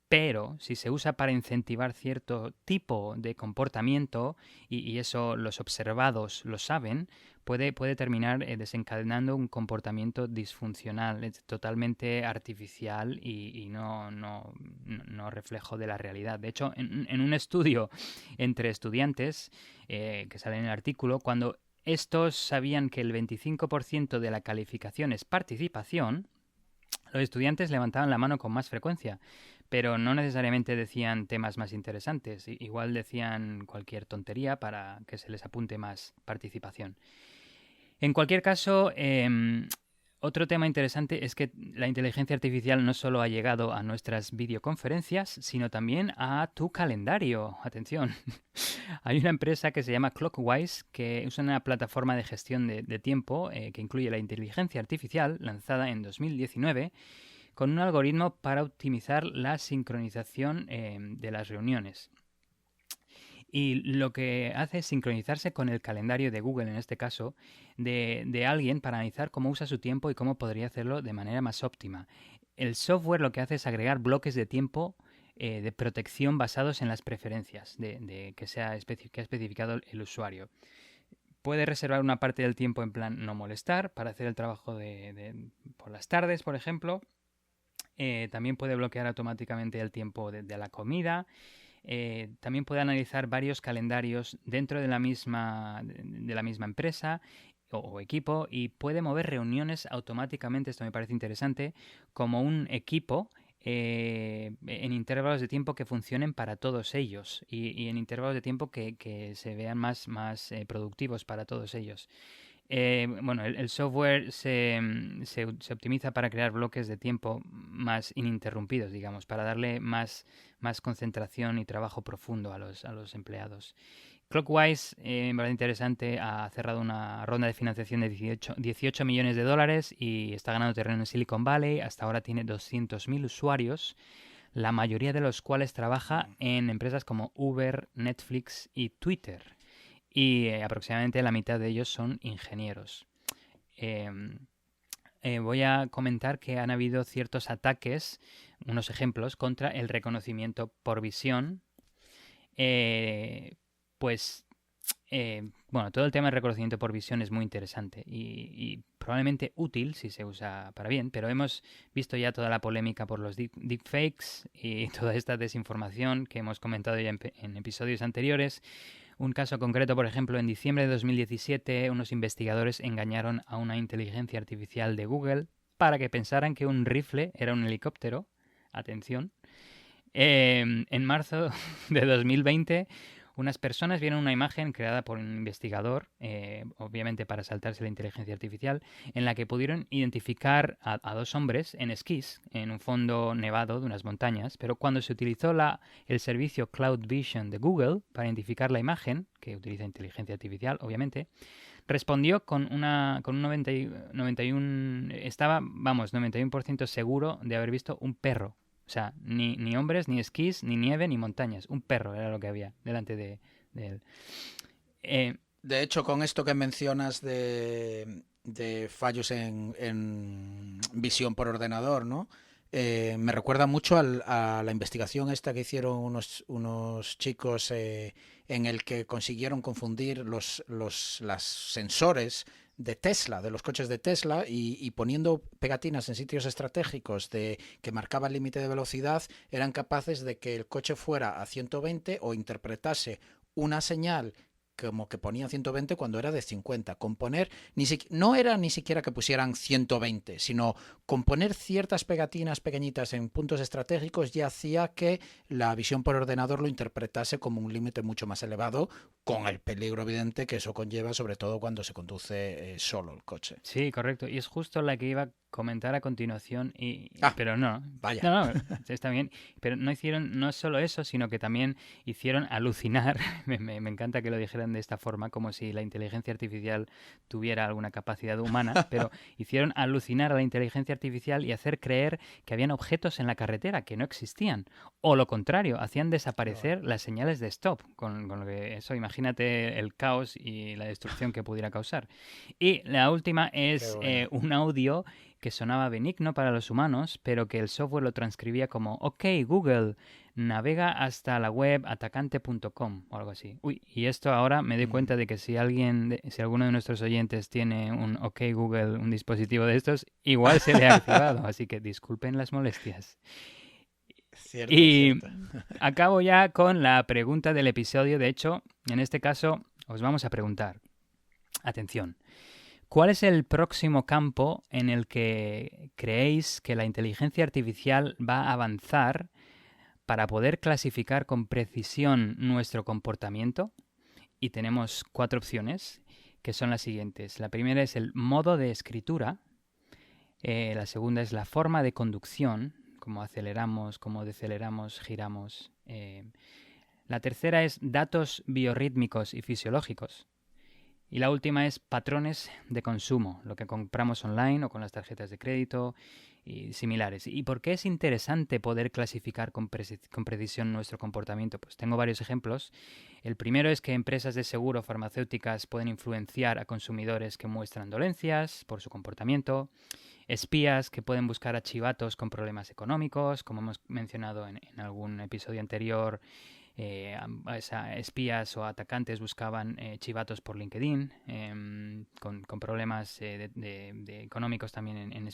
pero si se usa para incentivar cierto tipo de comportamiento, y eso los observados lo saben, puede terminar desencadenando un comportamiento disfuncional, totalmente artificial y no reflejo de la realidad. De hecho, en un estudio entre estudiantes que sale en el artículo, cuando estos sabían que el 25% de la calificación es participación, los estudiantes levantaban la mano con más frecuencia, pero no necesariamente decían temas más interesantes, igual decían cualquier tontería para que se les apunte más participación. En cualquier caso, otro tema interesante es que la inteligencia artificial no solo ha llegado a nuestras videoconferencias, sino también a tu calendario. Atención, hay una empresa que se llama Clockwise que usa una plataforma de gestión de tiempo que incluye la inteligencia artificial, lanzada en 2019, con un algoritmo para optimizar la sincronización de las reuniones. Y lo que hace es sincronizarse con el calendario de Google, en este caso, de alguien para analizar cómo usa su tiempo y cómo podría hacerlo de manera más óptima. El software lo que hace es agregar bloques de tiempo de protección basados en las preferencias que ha especificado el usuario. Puede reservar una parte del tiempo en plan no molestar para hacer el trabajo por las tardes, por ejemplo. También puede bloquear automáticamente el tiempo de la comida. También puede analizar varios calendarios dentro de la misma empresa o equipo, y puede mover reuniones automáticamente, esto me parece interesante, como un equipo en intervalos de tiempo que funcionen para todos ellos y en intervalos de tiempo que se vean más productivos para todos ellos. El software se optimiza para crear bloques de tiempo más ininterrumpidos, digamos, para darle más concentración y trabajo profundo a los empleados. Clockwise, me parece interesante, ha cerrado una ronda de financiación de 18 millones de dólares y está ganando terreno en Silicon Valley. Hasta ahora tiene 200.000 usuarios, la mayoría de los cuales trabaja en empresas como Uber, Netflix y Twitter. Y aproximadamente la mitad de ellos son ingenieros. Voy a comentar que han habido ciertos ataques, unos ejemplos, contra el reconocimiento por visión. Todo el tema del reconocimiento por visión es muy interesante y probablemente útil si se usa para bien, pero hemos visto ya toda la polémica por los deepfakes y toda esta desinformación que hemos comentado ya en episodios anteriores. Un caso concreto, por ejemplo, en diciembre de 2017, unos investigadores engañaron a una inteligencia artificial de Google para que pensaran que un rifle era un helicóptero. Atención. En marzo de 2020, unas personas vieron una imagen creada por un investigador, obviamente para saltarse la inteligencia artificial, en la que pudieron identificar a dos hombres en esquís, en un fondo nevado de unas montañas, pero cuando se utilizó el servicio Cloud Vision de Google para identificar la imagen, que utiliza inteligencia artificial, obviamente, respondió con un 91% seguro de haber visto un perro. O sea, ni hombres, ni esquís, ni nieve, ni montañas. Un perro era lo que había delante de él. De hecho, con esto que mencionas de fallos en visión por ordenador, ¿no? Me recuerda mucho a la investigación esta que hicieron unos chicos en el que consiguieron confundir los sensores de Tesla, de los coches de Tesla, y poniendo pegatinas en sitios estratégicos que marcaban el límite de velocidad, eran capaces de que el coche fuera a 120 o interpretase una señal como que ponían 120 cuando era de 50. Componer, no era ni siquiera que pusieran 120, sino componer ciertas pegatinas pequeñitas en puntos estratégicos ya hacía que la visión por ordenador lo interpretase como un límite mucho más elevado, con el peligro evidente que eso conlleva, sobre todo cuando se conduce solo el coche. Sí, correcto. Y es justo la que iba a comentar a continuación, pero no, vaya. no, está bien. Pero no hicieron no solo eso, sino que también hicieron alucinar. Me encanta que lo dijeran de esta forma, como si la inteligencia artificial tuviera alguna capacidad humana, pero hicieron alucinar a la inteligencia artificial y hacer creer que habían objetos en la carretera que no existían. O lo contrario, hacían desaparecer las señales de stop, con lo que eso, imagínate el caos y la destrucción que pudiera causar. Y la última es un audio que sonaba benigno para los humanos, pero que el software lo transcribía como OK, Google, navega hasta la web atacante.com o algo así. Uy, y esto ahora me doy cuenta de que si alguno de nuestros oyentes tiene un OK Google, un dispositivo de estos, igual se le ha activado, así que disculpen las molestias. Cierto, y cierto. Acabo ya con la pregunta del episodio. De hecho, en este caso os vamos a preguntar. Atención. ¿Cuál es el próximo campo en el que creéis que la inteligencia artificial va a avanzar para poder clasificar con precisión nuestro comportamiento? Y tenemos 4 opciones, que son las siguientes. La primera es el modo de escritura. La segunda es la forma de conducción, cómo aceleramos, cómo deceleramos, giramos. La tercera es datos biorrítmicos y fisiológicos. Y la última es patrones de consumo, lo que compramos online o con las tarjetas de crédito y similares. ¿Y por qué es interesante poder clasificar con precisión nuestro comportamiento? Pues tengo varios ejemplos. El primero es que empresas de seguro farmacéuticas pueden influenciar a consumidores que muestran dolencias por su comportamiento. Espías que pueden buscar a chivatos con problemas económicos, como hemos mencionado en algún episodio anterior. Espías o atacantes buscaban chivatos por LinkedIn con problemas de económicos también en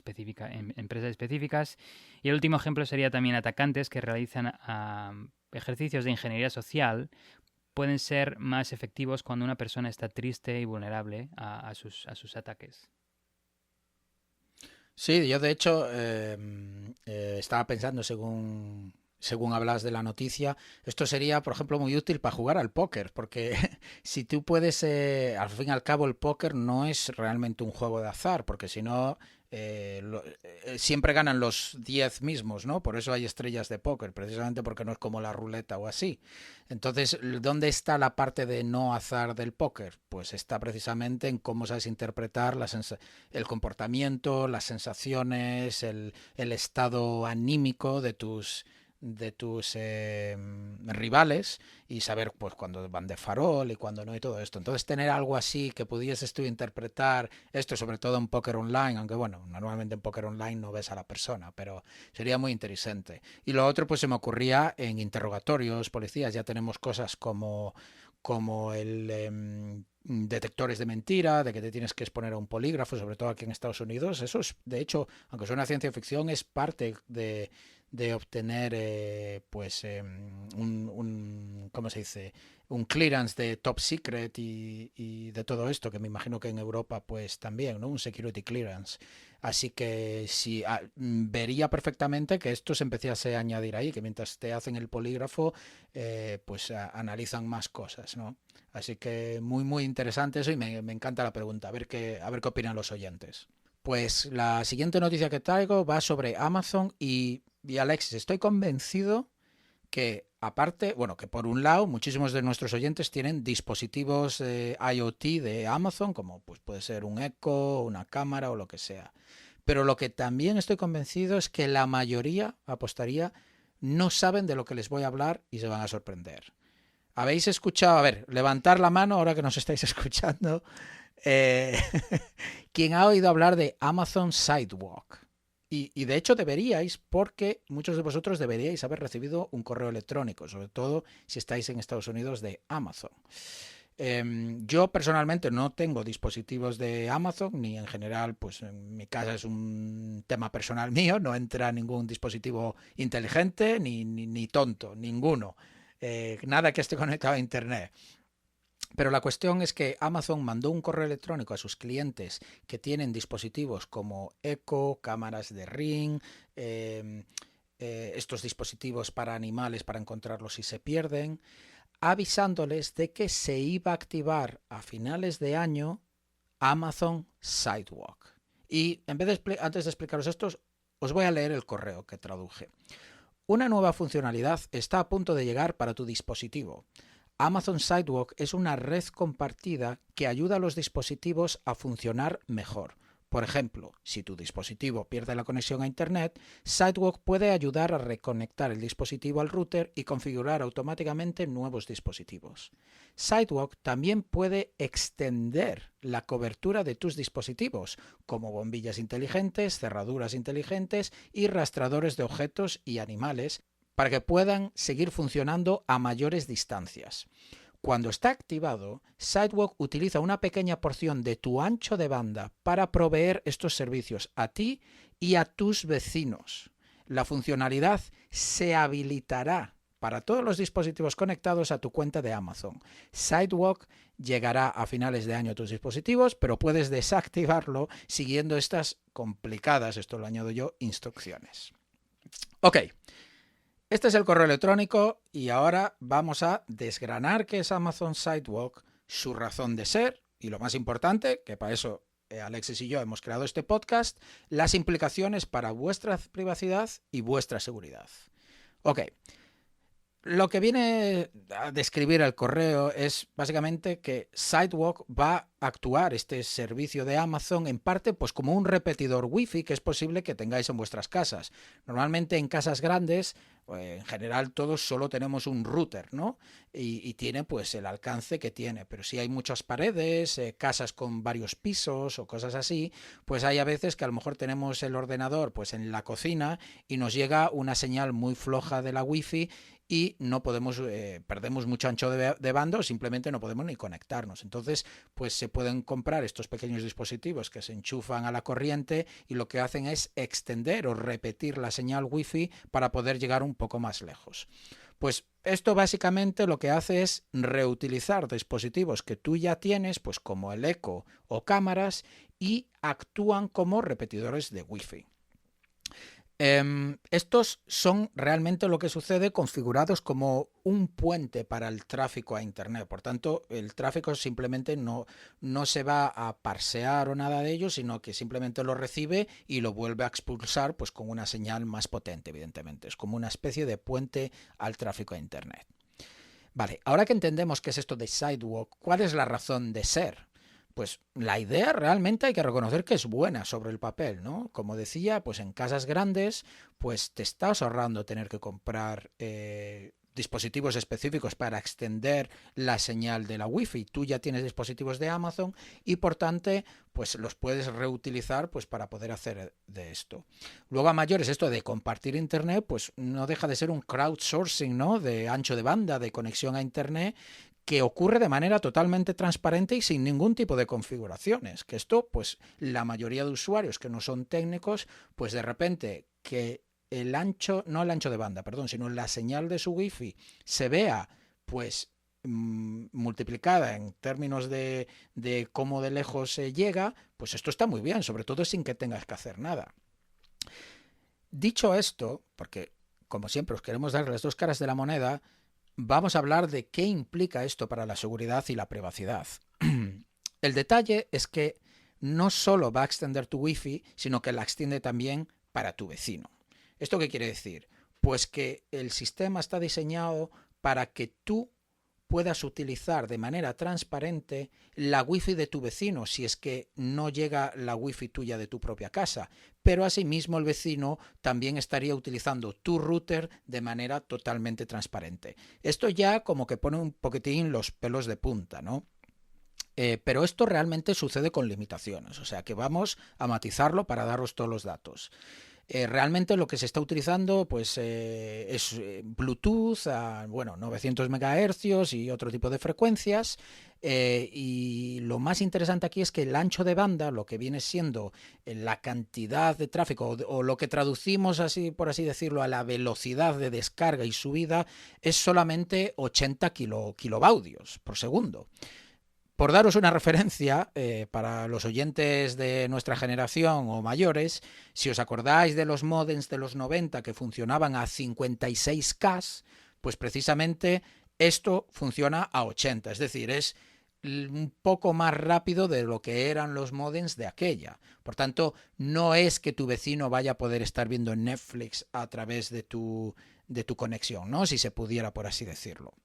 empresas específicas. Y el último ejemplo sería también atacantes que realizan ejercicios de ingeniería social. Pueden ser más efectivos cuando una persona está triste y vulnerable a sus ataques. Sí, yo de hecho estaba pensando según hablas de la noticia, esto sería, por ejemplo, muy útil para jugar al póker, porque si tú puedes, al fin y al cabo, el póker no es realmente un juego de azar, porque si no, siempre ganan los 10 mismos, ¿no? Por eso hay estrellas de póker, precisamente porque no es como la ruleta o así. Entonces, ¿dónde está la parte de no azar del póker? Pues está precisamente en cómo sabes interpretar el comportamiento, las sensaciones, el estado anímico de tus rivales y saber pues cuándo van de farol y cuándo no y todo esto. Entonces tener algo así que pudieses tú interpretar esto, sobre todo en póker online, aunque bueno, normalmente en póker online no ves a la persona, pero sería muy interesante. Y lo otro pues se me ocurría en interrogatorios, policías, ya tenemos cosas como el detectores de mentira, de que te tienes que exponer a un polígrafo, sobre todo aquí en Estados Unidos. Eso es, de hecho, aunque suena ciencia ficción, es parte de obtener ¿cómo se dice? Un clearance de top secret y de todo esto, que me imagino que en Europa pues también, ¿no? Un security clearance. Así que sí, vería perfectamente que esto se empezase a añadir ahí, que mientras te hacen el polígrafo, analizan más cosas, ¿no? Así que muy, muy interesante eso y me encanta la pregunta, a ver qué opinan los oyentes. Pues la siguiente noticia que traigo va sobre Amazon y Alexis, estoy convencido que aparte, bueno, que por un lado muchísimos de nuestros oyentes tienen dispositivos IoT de Amazon, como pues puede ser un Echo, una cámara o lo que sea. Pero lo que también estoy convencido es que la mayoría, apostaría, no saben de lo que les voy a hablar y se van a sorprender. ¿Habéis escuchado? A ver, levantar la mano ahora que nos estáis escuchando. ¿Quién ha oído hablar de Amazon Sidewalk? Y de hecho deberíais, porque muchos de vosotros deberíais haber recibido un correo electrónico, sobre todo si estáis en Estados Unidos, de Amazon. Yo personalmente no tengo dispositivos de Amazon, ni en general, pues en mi casa es un tema personal mío, no entra ningún dispositivo inteligente ni tonto, ninguno. Nada que esté conectado a internet. Pero la cuestión es que Amazon mandó un correo electrónico a sus clientes que tienen dispositivos como Echo, cámaras de Ring, estos dispositivos para animales para encontrarlos si se pierden, avisándoles de que se iba a activar a finales de año Amazon Sidewalk. Y antes de explicaros esto, os voy a leer el correo que traduje. Una nueva funcionalidad está a punto de llegar para tu dispositivo. Amazon Sidewalk es una red compartida que ayuda a los dispositivos a funcionar mejor. Por ejemplo, si tu dispositivo pierde la conexión a Internet, Sidewalk puede ayudar a reconectar el dispositivo al router y configurar automáticamente nuevos dispositivos. Sidewalk también puede extender la cobertura de tus dispositivos, como bombillas inteligentes, cerraduras inteligentes y rastreadores de objetos y animales, para que puedan seguir funcionando a mayores distancias. Cuando está activado, Sidewalk utiliza una pequeña porción de tu ancho de banda para proveer estos servicios a ti y a tus vecinos. La funcionalidad se habilitará para todos los dispositivos conectados a tu cuenta de Amazon. Sidewalk llegará a finales de año a tus dispositivos, pero puedes desactivarlo siguiendo estas complicadas, esto lo añado yo, instrucciones. Ok. Este es el correo electrónico y ahora vamos a desgranar qué es Amazon Sidewalk, su razón de ser y lo más importante, que para eso Alexis y yo hemos creado este podcast, las implicaciones para vuestra privacidad y vuestra seguridad. Ok, lo que viene a describir el correo es básicamente que Sidewalk va a actuar, este servicio de Amazon, en parte pues como un repetidor Wi-Fi que es posible que tengáis en vuestras casas. Normalmente en casas grandes, en general todos solo tenemos un router, ¿no? Y tiene pues el alcance que tiene, pero si hay muchas paredes, casas con varios pisos o cosas así, pues hay a veces que a lo mejor tenemos el ordenador pues en la cocina y nos llega una señal muy floja de la Wi-Fi y no podemos, perdemos mucho ancho de banda o simplemente no podemos ni conectarnos. Entonces, pues se pueden comprar estos pequeños dispositivos que se enchufan a la corriente y lo que hacen es extender o repetir la señal Wi-Fi para poder llegar un poco más lejos. Pues esto básicamente lo que hace es reutilizar dispositivos que tú ya tienes, pues como el Echo o cámaras, y actúan como repetidores de Wi-Fi. Estos son realmente lo que sucede configurados como un puente para el tráfico a Internet. Por tanto, el tráfico simplemente no se va a parsear o nada de ello, sino que simplemente lo recibe y lo vuelve a expulsar pues con una señal más potente, evidentemente. Es como una especie de puente al tráfico a Internet. Vale, ahora que entendemos qué es esto de Sidewalk, ¿cuál es la razón de ser? Pues la idea realmente hay que reconocer que es buena sobre el papel, ¿no? Como decía, pues en casas grandes, pues te estás ahorrando tener que comprar dispositivos específicos para extender la señal de la Wi-Fi. Tú ya tienes dispositivos de Amazon y por tanto, pues los puedes reutilizar pues para poder hacer de esto. Luego a mayores, esto de compartir Internet, pues no deja de ser un crowdsourcing, ¿no? De ancho de banda, de conexión a Internet, que ocurre de manera totalmente transparente y sin ningún tipo de configuraciones. Que esto, pues la mayoría de usuarios que no son técnicos, pues de repente que el ancho, no el ancho de banda, perdón, sino la señal de su Wi-Fi se vea, pues multiplicada en términos de cómo de lejos se llega, pues esto está muy bien, sobre todo sin que tengas que hacer nada. Dicho esto, porque como siempre os queremos dar las dos caras de la moneda, vamos a hablar de qué implica esto para la seguridad y la privacidad. El detalle es que no solo va a extender tu Wi-Fi, sino que la extiende también para tu vecino. ¿Esto qué quiere decir? Pues que el sistema está diseñado para que tú puedas utilizar de manera transparente la Wi-Fi de tu vecino si es que no llega la Wi-Fi tuya de tu propia casa, pero asimismo el vecino también estaría utilizando tu router de manera totalmente transparente. Esto ya como que pone un poquitín los pelos de punta, ¿no? Pero esto realmente sucede con limitaciones, o sea que vamos a matizarlo para daros todos los datos. Realmente lo que se está utilizando pues es Bluetooth a 900 MHz y otro tipo de frecuencias, y lo más interesante aquí es que el ancho de banda, lo que viene siendo la cantidad de tráfico o lo que traducimos así, por así decirlo, a la velocidad de descarga y subida, es solamente 80 kilobaudios por segundo. Por daros una referencia, para los oyentes de nuestra generación o mayores, si os acordáis de los módems de los 90 que funcionaban a 56K, pues precisamente esto funciona a 80, es decir, es un poco más rápido de lo que eran los módems de aquella. Por tanto, no es que tu vecino vaya a poder estar viendo Netflix a través de tu conexión, ¿no? Si se pudiera, por así decirlo.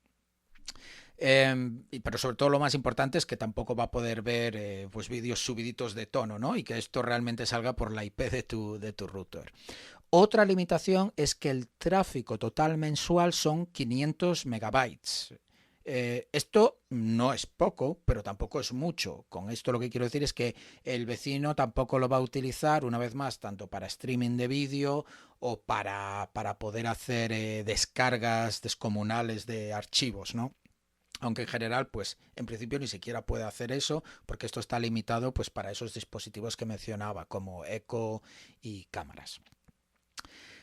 Pero sobre todo lo más importante es que tampoco va a poder ver pues vídeos subiditos de tono, ¿no? Y que esto realmente salga por la IP de tu router. Otra limitación es que el tráfico total mensual son 500 megabytes. Esto no es poco, pero tampoco es mucho. Con esto lo que quiero decir es que el vecino tampoco lo va a utilizar, una vez más, tanto para streaming de vídeo o para poder hacer descargas descomunales de archivos, ¿no? Aunque en general, pues en principio ni siquiera puede hacer eso, porque esto está limitado pues para esos dispositivos que mencionaba, como Echo y cámaras.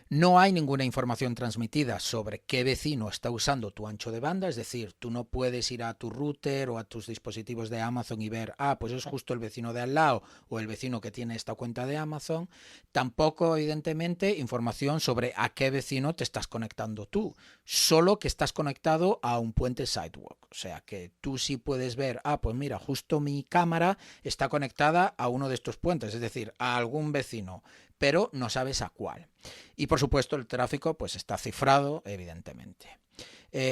No hay ninguna información transmitida sobre qué vecino está usando tu ancho de banda, es decir, tú no puedes ir a tu router o a tus dispositivos de Amazon y ver, pues es justo el vecino de al lado o el vecino que tiene esta cuenta de Amazon. Tampoco, evidentemente, información sobre a qué vecino te estás conectando tú, solo que estás conectado a un puente Sidewalk. O sea, que tú sí puedes ver, pues mira, justo mi cámara está conectada a uno de estos puentes, es decir, a algún vecino, pero no sabes a cuál. Y por supuesto el tráfico pues está cifrado, evidentemente.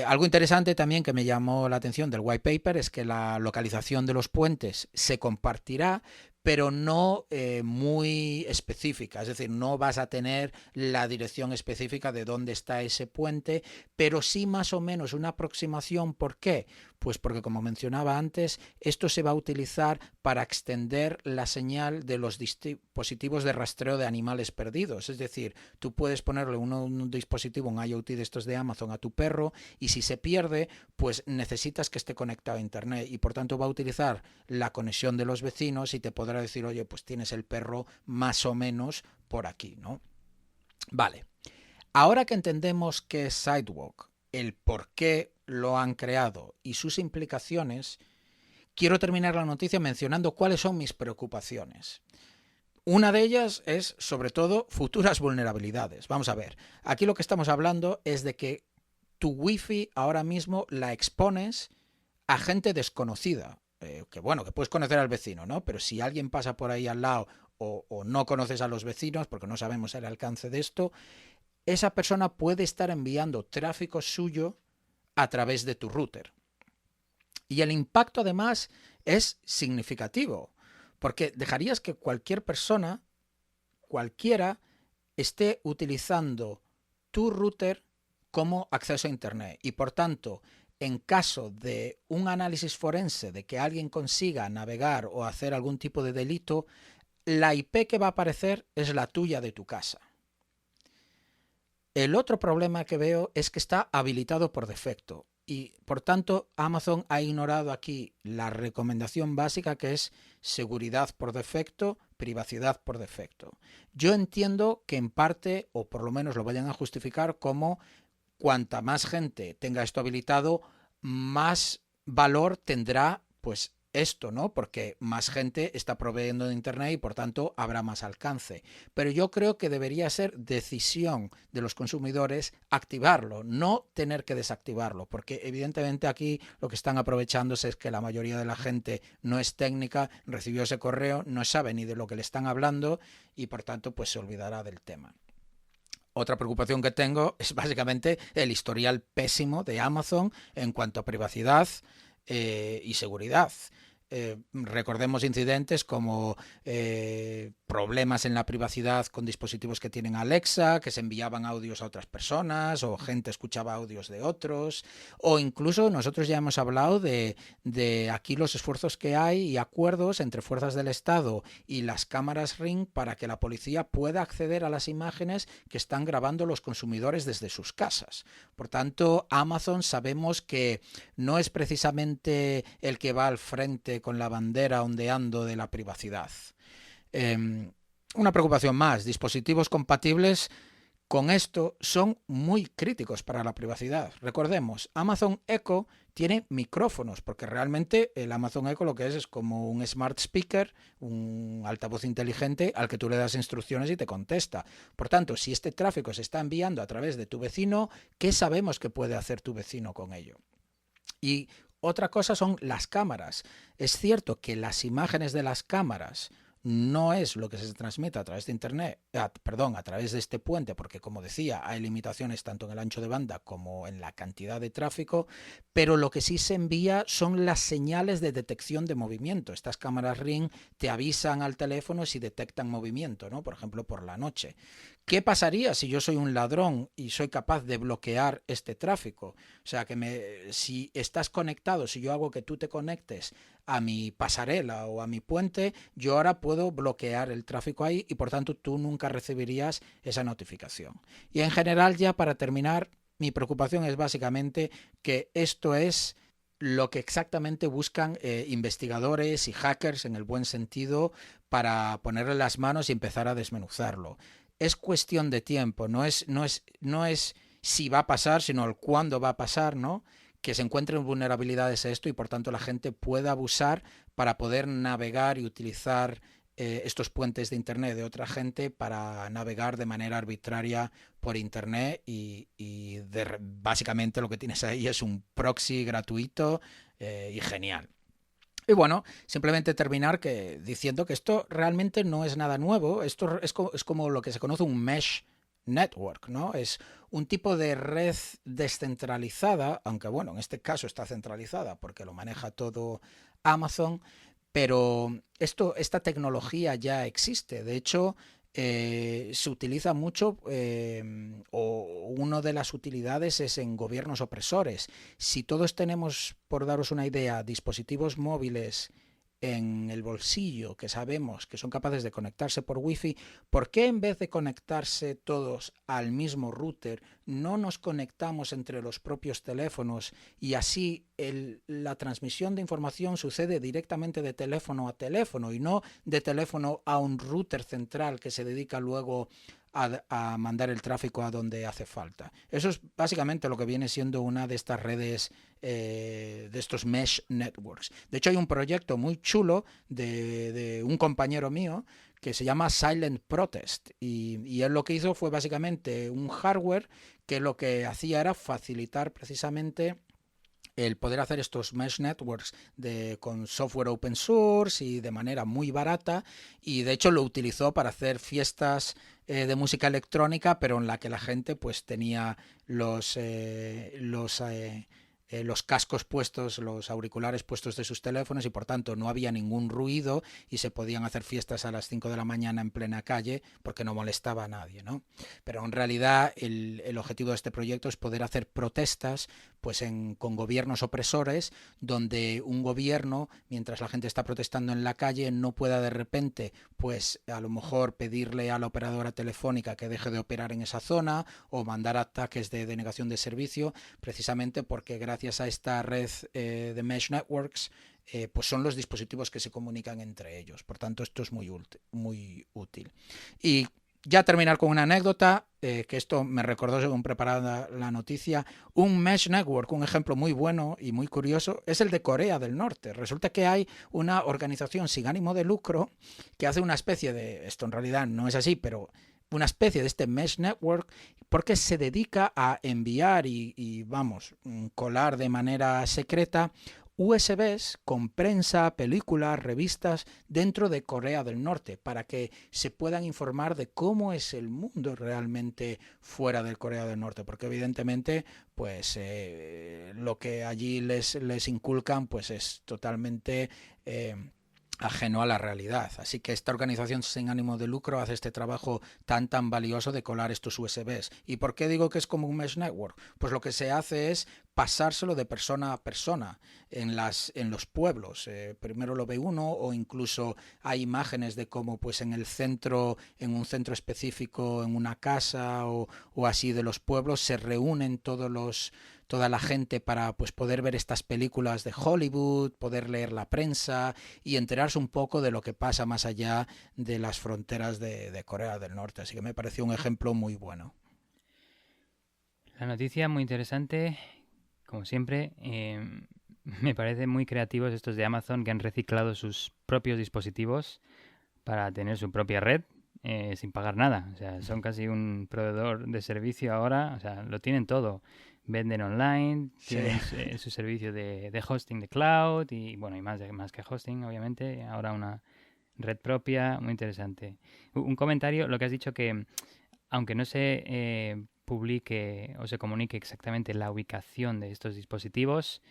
Algo interesante también que me llamó la atención del white paper es que la localización de los puentes se compartirá, pero no muy específica, es decir, no vas a tener la dirección específica de dónde está ese puente, pero sí más o menos una aproximación. ¿Por qué? Pues porque, como mencionaba antes, esto se va a utilizar para extender la señal de los dispositivos de rastreo de animales perdidos. Es decir, tú puedes ponerle un dispositivo, un IoT de estos de Amazon a tu perro, y si se pierde, pues necesitas que esté conectado a Internet, y por tanto va a utilizar la conexión de los vecinos y te podrá decir, oye, pues tienes el perro más o menos por aquí, ¿no? Vale. Ahora que entendemos qué es Sidewalk, el por qué lo han creado y sus implicaciones, quiero terminar la noticia mencionando cuáles son mis preocupaciones. Una de ellas es, sobre todo, futuras vulnerabilidades. Vamos a ver, aquí lo que estamos hablando es de que tu Wi-Fi ahora mismo la expones a gente desconocida. Que bueno, que puedes conocer al vecino, ¿no? Pero si alguien pasa por ahí al lado o no conoces a los vecinos, porque no sabemos el alcance de esto, esa persona puede estar enviando tráfico suyo a través de tu router. Y el impacto además es significativo, porque dejarías que cualquier persona, cualquiera, esté utilizando tu router como acceso a Internet. Y por tanto, en caso de un análisis forense de que alguien consiga navegar o hacer algún tipo de delito, la IP que va a aparecer es la tuya de tu casa. El otro problema que veo es que está habilitado por defecto y por tanto Amazon ha ignorado aquí la recomendación básica, que es seguridad por defecto, privacidad por defecto. Yo entiendo que en parte, o por lo menos lo vayan a justificar como cuanta más gente tenga esto habilitado, más valor tendrá pues esto, ¿no? Porque más gente está proveyendo de Internet y por tanto habrá más alcance. Pero yo creo que debería ser decisión de los consumidores activarlo, no tener que desactivarlo, porque evidentemente aquí lo que están aprovechándose es que la mayoría de la gente no es técnica, recibió ese correo, no sabe ni de lo que le están hablando y por tanto pues se olvidará del tema. Otra preocupación que tengo es básicamente el historial pésimo de Amazon en cuanto a privacidad y seguridad. Recordemos incidentes como problemas en la privacidad con dispositivos que tienen Alexa, que se enviaban audios a otras personas o gente escuchaba audios de otros, o incluso nosotros ya hemos hablado de aquí los esfuerzos que hay y acuerdos entre fuerzas del Estado y las cámaras Ring para que la policía pueda acceder a las imágenes que están grabando los consumidores desde sus casas. Por tanto, Amazon sabemos que no es precisamente el que va al frente con la bandera ondeando de la privacidad. Una preocupación más, dispositivos compatibles con esto son muy críticos para la privacidad. Recordemos, Amazon Echo tiene micrófonos, porque realmente el Amazon Echo lo que es como un smart speaker, un altavoz inteligente al que tú le das instrucciones y te contesta. Por tanto, si este tráfico se está enviando a través de tu vecino, ¿qué sabemos que puede hacer tu vecino con ello? Y otra cosa son las cámaras. Es cierto que las imágenes de las cámaras no es lo que se transmite a través de internet, a través de este puente, porque como decía, hay limitaciones tanto en el ancho de banda como en la cantidad de tráfico, pero lo que sí se envía son las señales de detección de movimiento. Estas cámaras Ring te avisan al teléfono si detectan movimiento, ¿no? Por ejemplo, por la noche. ¿Qué pasaría si yo soy un ladrón y soy capaz de bloquear este tráfico? O sea, si estás conectado, si yo hago que tú te conectes a mi pasarela o a mi puente, yo ahora puedo bloquear el tráfico ahí y por tanto tú nunca recibirías esa notificación. Y en general, ya para terminar, mi preocupación es básicamente que esto es lo que exactamente buscan investigadores y hackers en el buen sentido para ponerle las manos y empezar a desmenuzarlo. Es cuestión de tiempo, no es si va a pasar, sino el cuándo va a pasar, ¿no? Que se encuentren vulnerabilidades a esto y por tanto la gente pueda abusar para poder navegar y utilizar estos puentes de internet de otra gente para navegar de manera arbitraria por internet básicamente lo que tienes ahí es un proxy gratuito y genial. Y bueno, simplemente terminar diciendo que esto realmente no es nada nuevo. Esto es como lo que se conoce un mesh network, ¿no? Es un tipo de red descentralizada, aunque bueno, en este caso está centralizada porque lo maneja todo Amazon, pero esta tecnología ya existe. De hecho, se utiliza mucho o una de las utilidades es en gobiernos opresores. Si todos tenemos, por daros una idea, dispositivos móviles en el bolsillo que sabemos que son capaces de conectarse por wifi, ¿por qué en vez de conectarse todos al mismo router no nos conectamos entre los propios teléfonos y así la transmisión de información sucede directamente de teléfono a teléfono y no de teléfono a un router central que se dedica luego a mandar el tráfico a donde hace falta? Eso es básicamente lo que viene siendo una de estas redes de estos mesh networks. De hecho, hay un proyecto muy chulo de un compañero mío que se llama Silent Protest y él lo que hizo fue básicamente un hardware que lo que hacía era facilitar precisamente el poder hacer estos mesh networks con software open source y de manera muy barata, y de hecho lo utilizó para hacer fiestas de música electrónica, pero en la que la gente pues tenía los cascos puestos, los auriculares puestos de sus teléfonos y por tanto no había ningún ruido y se podían hacer fiestas a las 5 de la mañana en plena calle porque no molestaba a nadie, ¿no? Pero en realidad el objetivo de este proyecto es poder hacer protestas pues con gobiernos opresores, donde un gobierno, mientras la gente está protestando en la calle, no pueda de repente pues a lo mejor pedirle a la operadora telefónica que deje de operar en esa zona o mandar ataques de denegación de servicio, precisamente porque gracias a esta red de mesh networks pues son los dispositivos que se comunican entre ellos. Por tanto, esto es muy útil. Y ya terminar con una anécdota, que esto me recordó según preparaba la noticia. Un mesh network, un ejemplo muy bueno y muy curioso, es el de Corea del Norte. Resulta que hay una organización sin ánimo de lucro que hace una especie de, esto en realidad no es así, pero una especie de este mesh network porque se dedica a enviar y colar de manera secreta USBs con prensa, películas, revistas dentro de Corea del Norte para que se puedan informar de cómo es el mundo realmente fuera de Corea del Norte, porque evidentemente pues lo que allí les inculcan pues es totalmente ajeno a la realidad. Así que esta organización sin ánimo de lucro hace este trabajo tan valioso de colar estos USBs. ¿Y por qué digo que es como un mesh network? Pues lo que se hace es pasárselo de persona a persona en los pueblos. Primero lo ve uno, o incluso hay imágenes de cómo pues en un centro específico, en una casa o así de los pueblos, se reúnen toda la gente para pues poder ver estas películas de Hollywood, poder leer la prensa y enterarse un poco de lo que pasa más allá de las fronteras de Corea del Norte. Así que me pareció un ejemplo muy bueno. La noticia muy interesante, como siempre. Me parece muy creativos estos de Amazon que han reciclado sus propios dispositivos para tener su propia red sin pagar nada. O sea, son casi un proveedor de servicio ahora. O sea, lo tienen todo. Venden online, Sí, tienen su servicio de hosting de cloud y bueno, y más que hosting, obviamente. Ahora una red propia, muy interesante. Un comentario, lo que has dicho que aunque no se publique o se comunique exactamente la ubicación de estos dispositivos,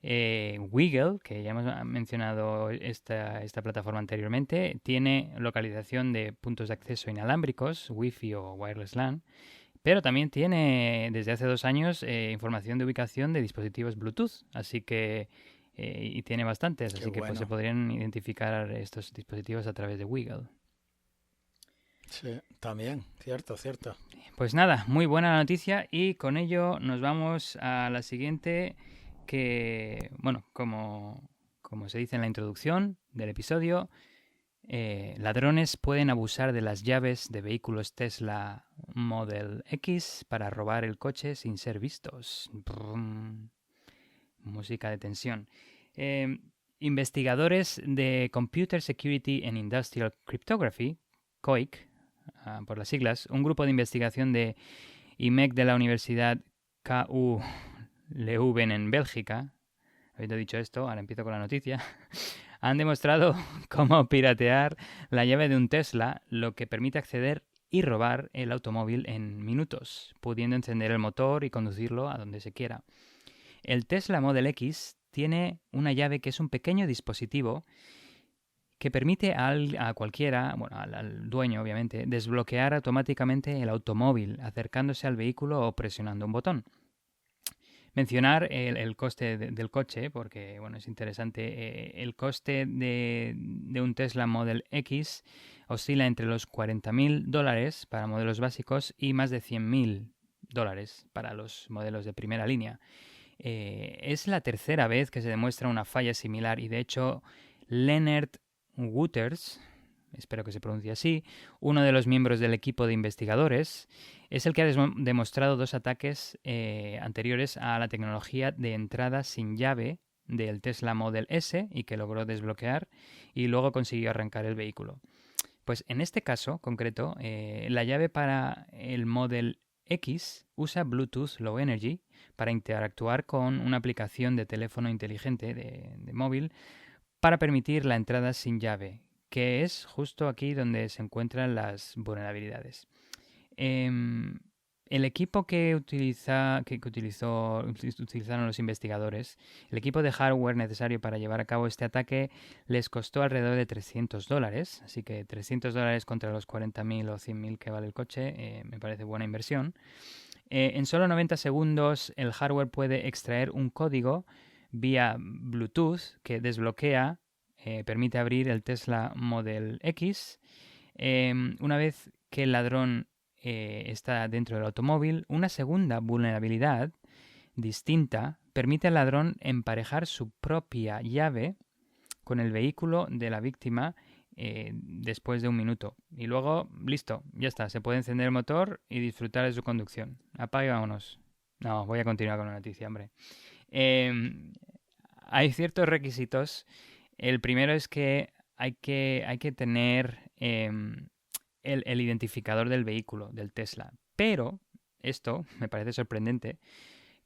Wiggle, que ya hemos mencionado esta plataforma anteriormente, tiene localización de puntos de acceso inalámbricos, Wi-Fi o Wireless LAN, pero también tiene desde hace 2 años información de ubicación de dispositivos Bluetooth, así que y tiene bastantes, qué así que pues se bueno. podrían identificar estos dispositivos a través de Wiggle. Sí, también, cierto, cierto. Pues nada, muy buena noticia y con ello nos vamos a la siguiente que, bueno, como se dice en la introducción del episodio, ladrones pueden abusar de las llaves de vehículos Tesla Model X para robar el coche sin ser vistos. Brum. Música de tensión. Eh, Investigadores de Computer Security and Industrial Cryptography, COIC, por las siglas, un grupo de investigación de IMEC de la Universidad KU Leuven en Bélgica, habiendo dicho esto, ahora empiezo con la noticia, han demostrado cómo piratear la llave de un Tesla, lo que permite acceder y robar el automóvil en minutos, pudiendo encender el motor y conducirlo a donde se quiera. El Tesla Model X tiene una llave que es un pequeño dispositivo que permite a cualquiera, bueno, al dueño obviamente, desbloquear automáticamente el automóvil acercándose al vehículo o presionando un botón. Mencionar el coste del coche, porque bueno, es interesante. El coste de un Tesla Model X oscila entre los $40.000 para modelos básicos y más de $100.000 para los modelos de primera línea. Es la tercera vez que se demuestra una falla similar y de hecho Leonard Wouters, espero que se pronuncie así, uno de los miembros del equipo de investigadores, es el que ha demostrado 2 ataques anteriores a la tecnología de entrada sin llave del Tesla Model S y que logró desbloquear y luego consiguió arrancar el vehículo. Pues en este caso concreto, la llave para el Model X usa Bluetooth Low Energy para interactuar con una aplicación de teléfono inteligente de móvil para permitir la entrada sin llave, que es justo aquí donde se encuentran las vulnerabilidades. El equipo que utilizaron los investigadores, el equipo de hardware necesario para llevar a cabo este ataque les costó alrededor de $300, así que $300 contra los 40.000 o 100.000 que vale el coche, me parece buena inversión. En solo 90 segundos el hardware puede extraer un código vía Bluetooth que desbloquea, permite abrir el Tesla Model X. Una vez que el ladrón está dentro del automóvil, una segunda vulnerabilidad distinta permite al ladrón emparejar su propia llave con el vehículo de la víctima después de 1 minuto. Y luego, listo, ya está, se puede encender el motor y disfrutar de su conducción. Apague y vámonos. No, voy a continuar con la noticia, hombre. Hay ciertos requisitos. El primero es que hay que tener el identificador del vehículo, del Tesla. Pero esto me parece sorprendente,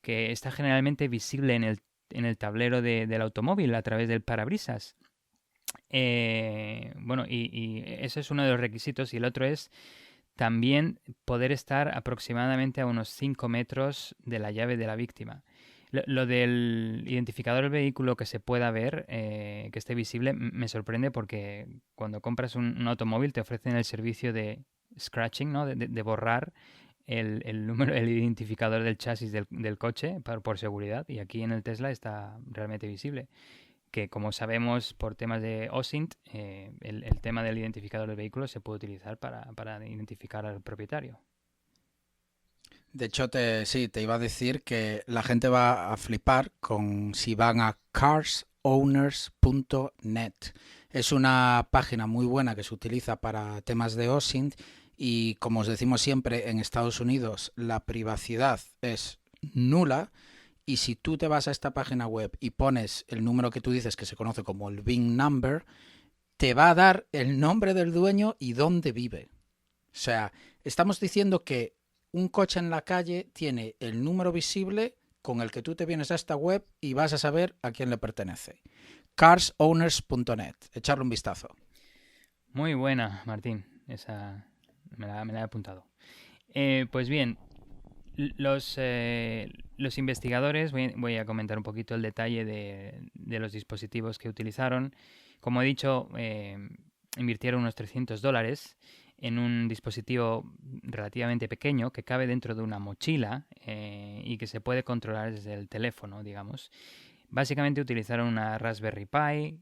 que está generalmente visible en el tablero del automóvil a través del parabrisas. Bueno, y ese es uno de los requisitos. Y el otro es también poder estar aproximadamente a unos 5 metros de la llave de la víctima. Lo del identificador del vehículo que se pueda ver, que esté visible, me sorprende porque cuando compras un automóvil te ofrecen el servicio de scratching, ¿no? de borrar el número, el identificador del chasis del coche por seguridad. Y aquí en el Tesla está realmente visible. Que como sabemos por temas de OSINT, el tema del identificador del vehículo se puede utilizar para identificar al propietario. De hecho, sí, te iba a decir que la gente va a flipar con si van a carsowners.net. Es una página muy buena que se utiliza para temas de OSINT y como os decimos siempre, en Estados Unidos la privacidad es nula. Y si tú te vas a esta página web y pones el número que tú dices, que se conoce como el VIN number, te va a dar el nombre del dueño y dónde vive. O sea, estamos diciendo que un coche en la calle tiene el número visible con el que tú te vienes a esta web y vas a saber a quién le pertenece. Carsowners.net. Echarle un vistazo. Muy buena, Martín. Esa me la he apuntado. Pues bien, los investigadores, voy a comentar un poquito el detalle de los dispositivos que utilizaron. Como he dicho, invirtieron unos $300 en un dispositivo relativamente pequeño que cabe dentro de una mochila y que se puede controlar desde el teléfono, digamos. Básicamente utilizaron una Raspberry Pi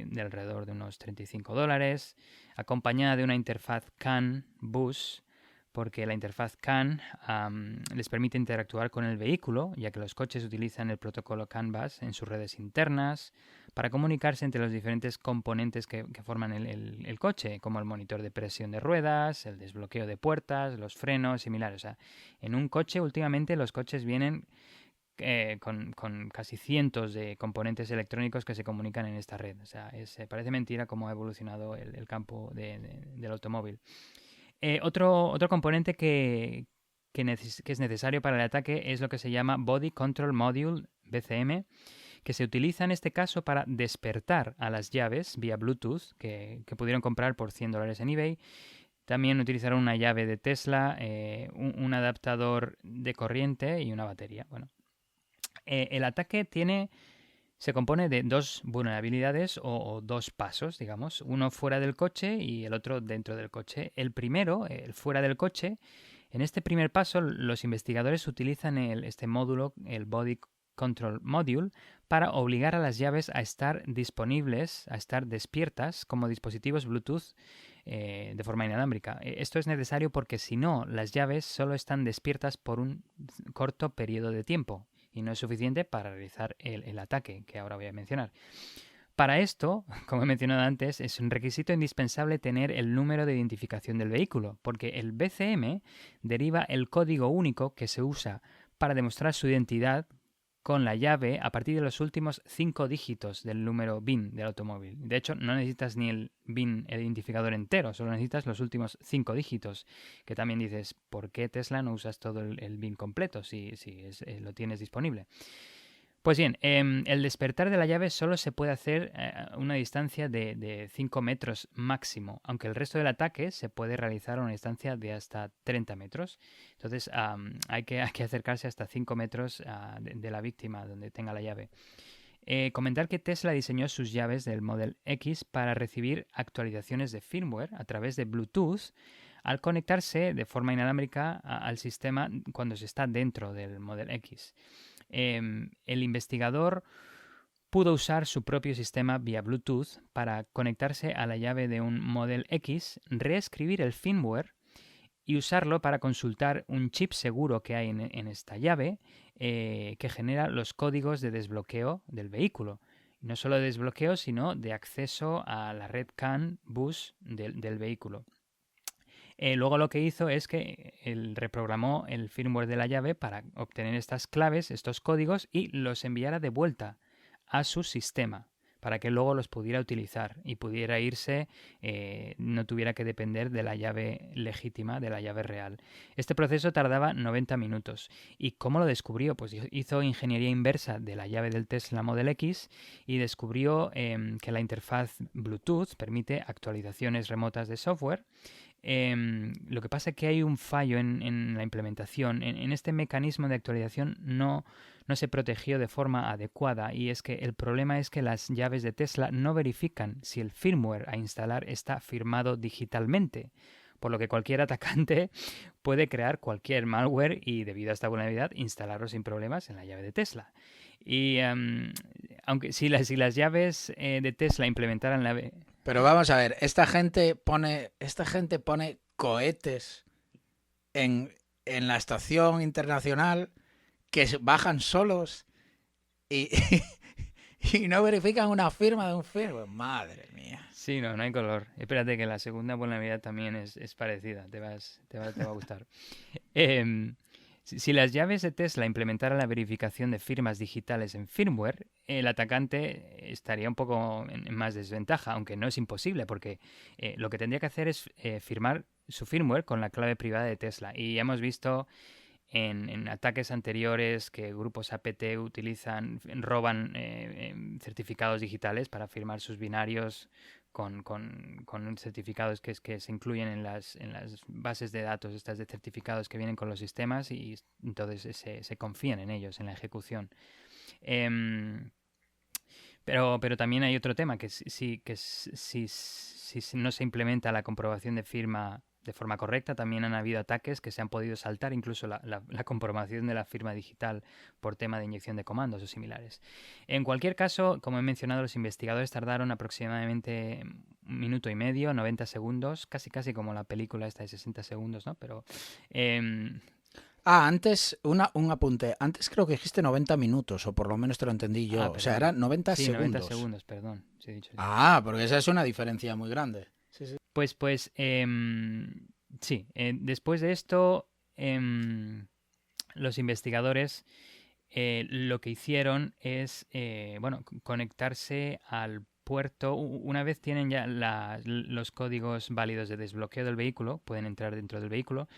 de alrededor de unos $35, acompañada de una interfaz CAN bus, porque la interfaz CAN les permite interactuar con el vehículo, ya que los coches utilizan el protocolo CAN bus en sus redes internas para comunicarse entre los diferentes componentes que forman el coche, como el monitor de presión de ruedas, el desbloqueo de puertas, los frenos, similares. O sea, en un coche, últimamente los coches vienen con casi cientos de componentes electrónicos que se comunican en esta red. O sea, parece mentira cómo ha evolucionado el campo del automóvil. Otro componente que es necesario para el ataque es lo que se llama Body Control Module, BCM, que se utiliza en este caso para despertar a las llaves vía Bluetooth, que pudieron comprar por $100 en eBay. También utilizaron una llave de Tesla, un adaptador de corriente y una batería. Bueno, el ataque se compone de dos vulnerabilidades o dos pasos, digamos, uno fuera del coche y el otro dentro del coche. El primero, el fuera del coche, en este primer paso los investigadores utilizan este módulo, el Body Control Module, para obligar a las llaves a estar disponibles, a estar despiertas como dispositivos Bluetooth de forma inalámbrica. Esto es necesario porque si no, las llaves solo están despiertas por un corto periodo de tiempo y no es suficiente para realizar el ataque que ahora voy a mencionar. Para esto, como he mencionado antes, es un requisito indispensable tener el número de identificación del vehículo, porque el BCM deriva el código único que se usa para demostrar su identidad con la llave a partir de los últimos 5 dígitos del número VIN del automóvil. De hecho, no necesitas ni el VIN, el identificador entero, solo necesitas los últimos 5 dígitos. Que también dices, ¿por qué Tesla no usas todo el VIN completo si lo tienes disponible? Pues bien, el despertar de la llave solo se puede hacer a una distancia de 5 metros máximo, aunque el resto del ataque se puede realizar a una distancia de hasta 30 metros. Entonces hay que acercarse hasta 5 metros de la víctima donde tenga la llave. Comentar que Tesla diseñó sus llaves del Model X para recibir actualizaciones de firmware a través de Bluetooth al conectarse de forma inalámbrica al sistema cuando se está dentro del Model X. El investigador pudo usar su propio sistema vía Bluetooth para conectarse a la llave de un Model X, reescribir el firmware y usarlo para consultar un chip seguro que hay en esta llave que genera los códigos de desbloqueo del vehículo. No solo de desbloqueo, sino de acceso a la red CAN bus del vehículo. Luego lo que hizo es que él reprogramó el firmware de la llave para obtener estas claves, estos códigos, y los enviara de vuelta a su sistema para que luego los pudiera utilizar y pudiera irse, no tuviera que depender de la llave legítima, de la llave real. Este proceso tardaba 90 minutos. ¿Y cómo lo descubrió? Pues hizo ingeniería inversa de la llave del Tesla Model X y descubrió que la interfaz Bluetooth permite actualizaciones remotas de software. Lo que pasa es que hay un fallo en la implementación. En este mecanismo de actualización no se protegió de forma adecuada y es que el problema es que las llaves de Tesla no verifican si el firmware a instalar está firmado digitalmente, por lo que cualquier atacante puede crear cualquier malware y debido a esta vulnerabilidad instalarlo sin problemas en la llave de Tesla. Y aunque si las llaves de Tesla implementaran la... Pero vamos a ver, esta gente pone cohetes en la estación internacional que bajan solos y y no verifican una firma de un firmware. Madre mía. Sí, no hay color. Espérate que la segunda vulnerabilidad también es parecida. Te va a gustar. Em, si las llaves de Tesla implementaran la verificación de firmas digitales en firmware, el atacante estaría un poco en más desventaja, aunque no es imposible, porque lo que tendría que hacer es firmar su firmware con la clave privada de Tesla. Y ya hemos visto en ataques anteriores que grupos APT roban certificados digitales para firmar sus binarios con certificados que se incluyen en las bases de datos estas de certificados que vienen con los sistemas y entonces se confían en ellos, en la ejecución. Em, pero también hay otro tema, que si no se implementa la comprobación de firma de forma correcta, también han habido ataques que se han podido saltar, incluso la comprobación de la firma digital por tema de inyección de comandos o similares. En cualquier caso, como he mencionado, los investigadores tardaron aproximadamente 1 minuto y medio, 90 segundos, casi como la película esta de 60 segundos, ¿no? Pero Antes, un apunte. Antes creo que dijiste 90 minutos, o por lo menos te lo entendí yo. O sea, perdón. eran 90 Sí, segundos. 90 segundos, perdón. Sí, he dicho eso. Porque esa es una diferencia muy grande. Sí, sí. Pues, sí. Después de esto, los investigadores lo que hicieron es, conectarse al puerto. Una vez tienen ya los códigos válidos de desbloqueo del vehículo, pueden entrar dentro del vehículo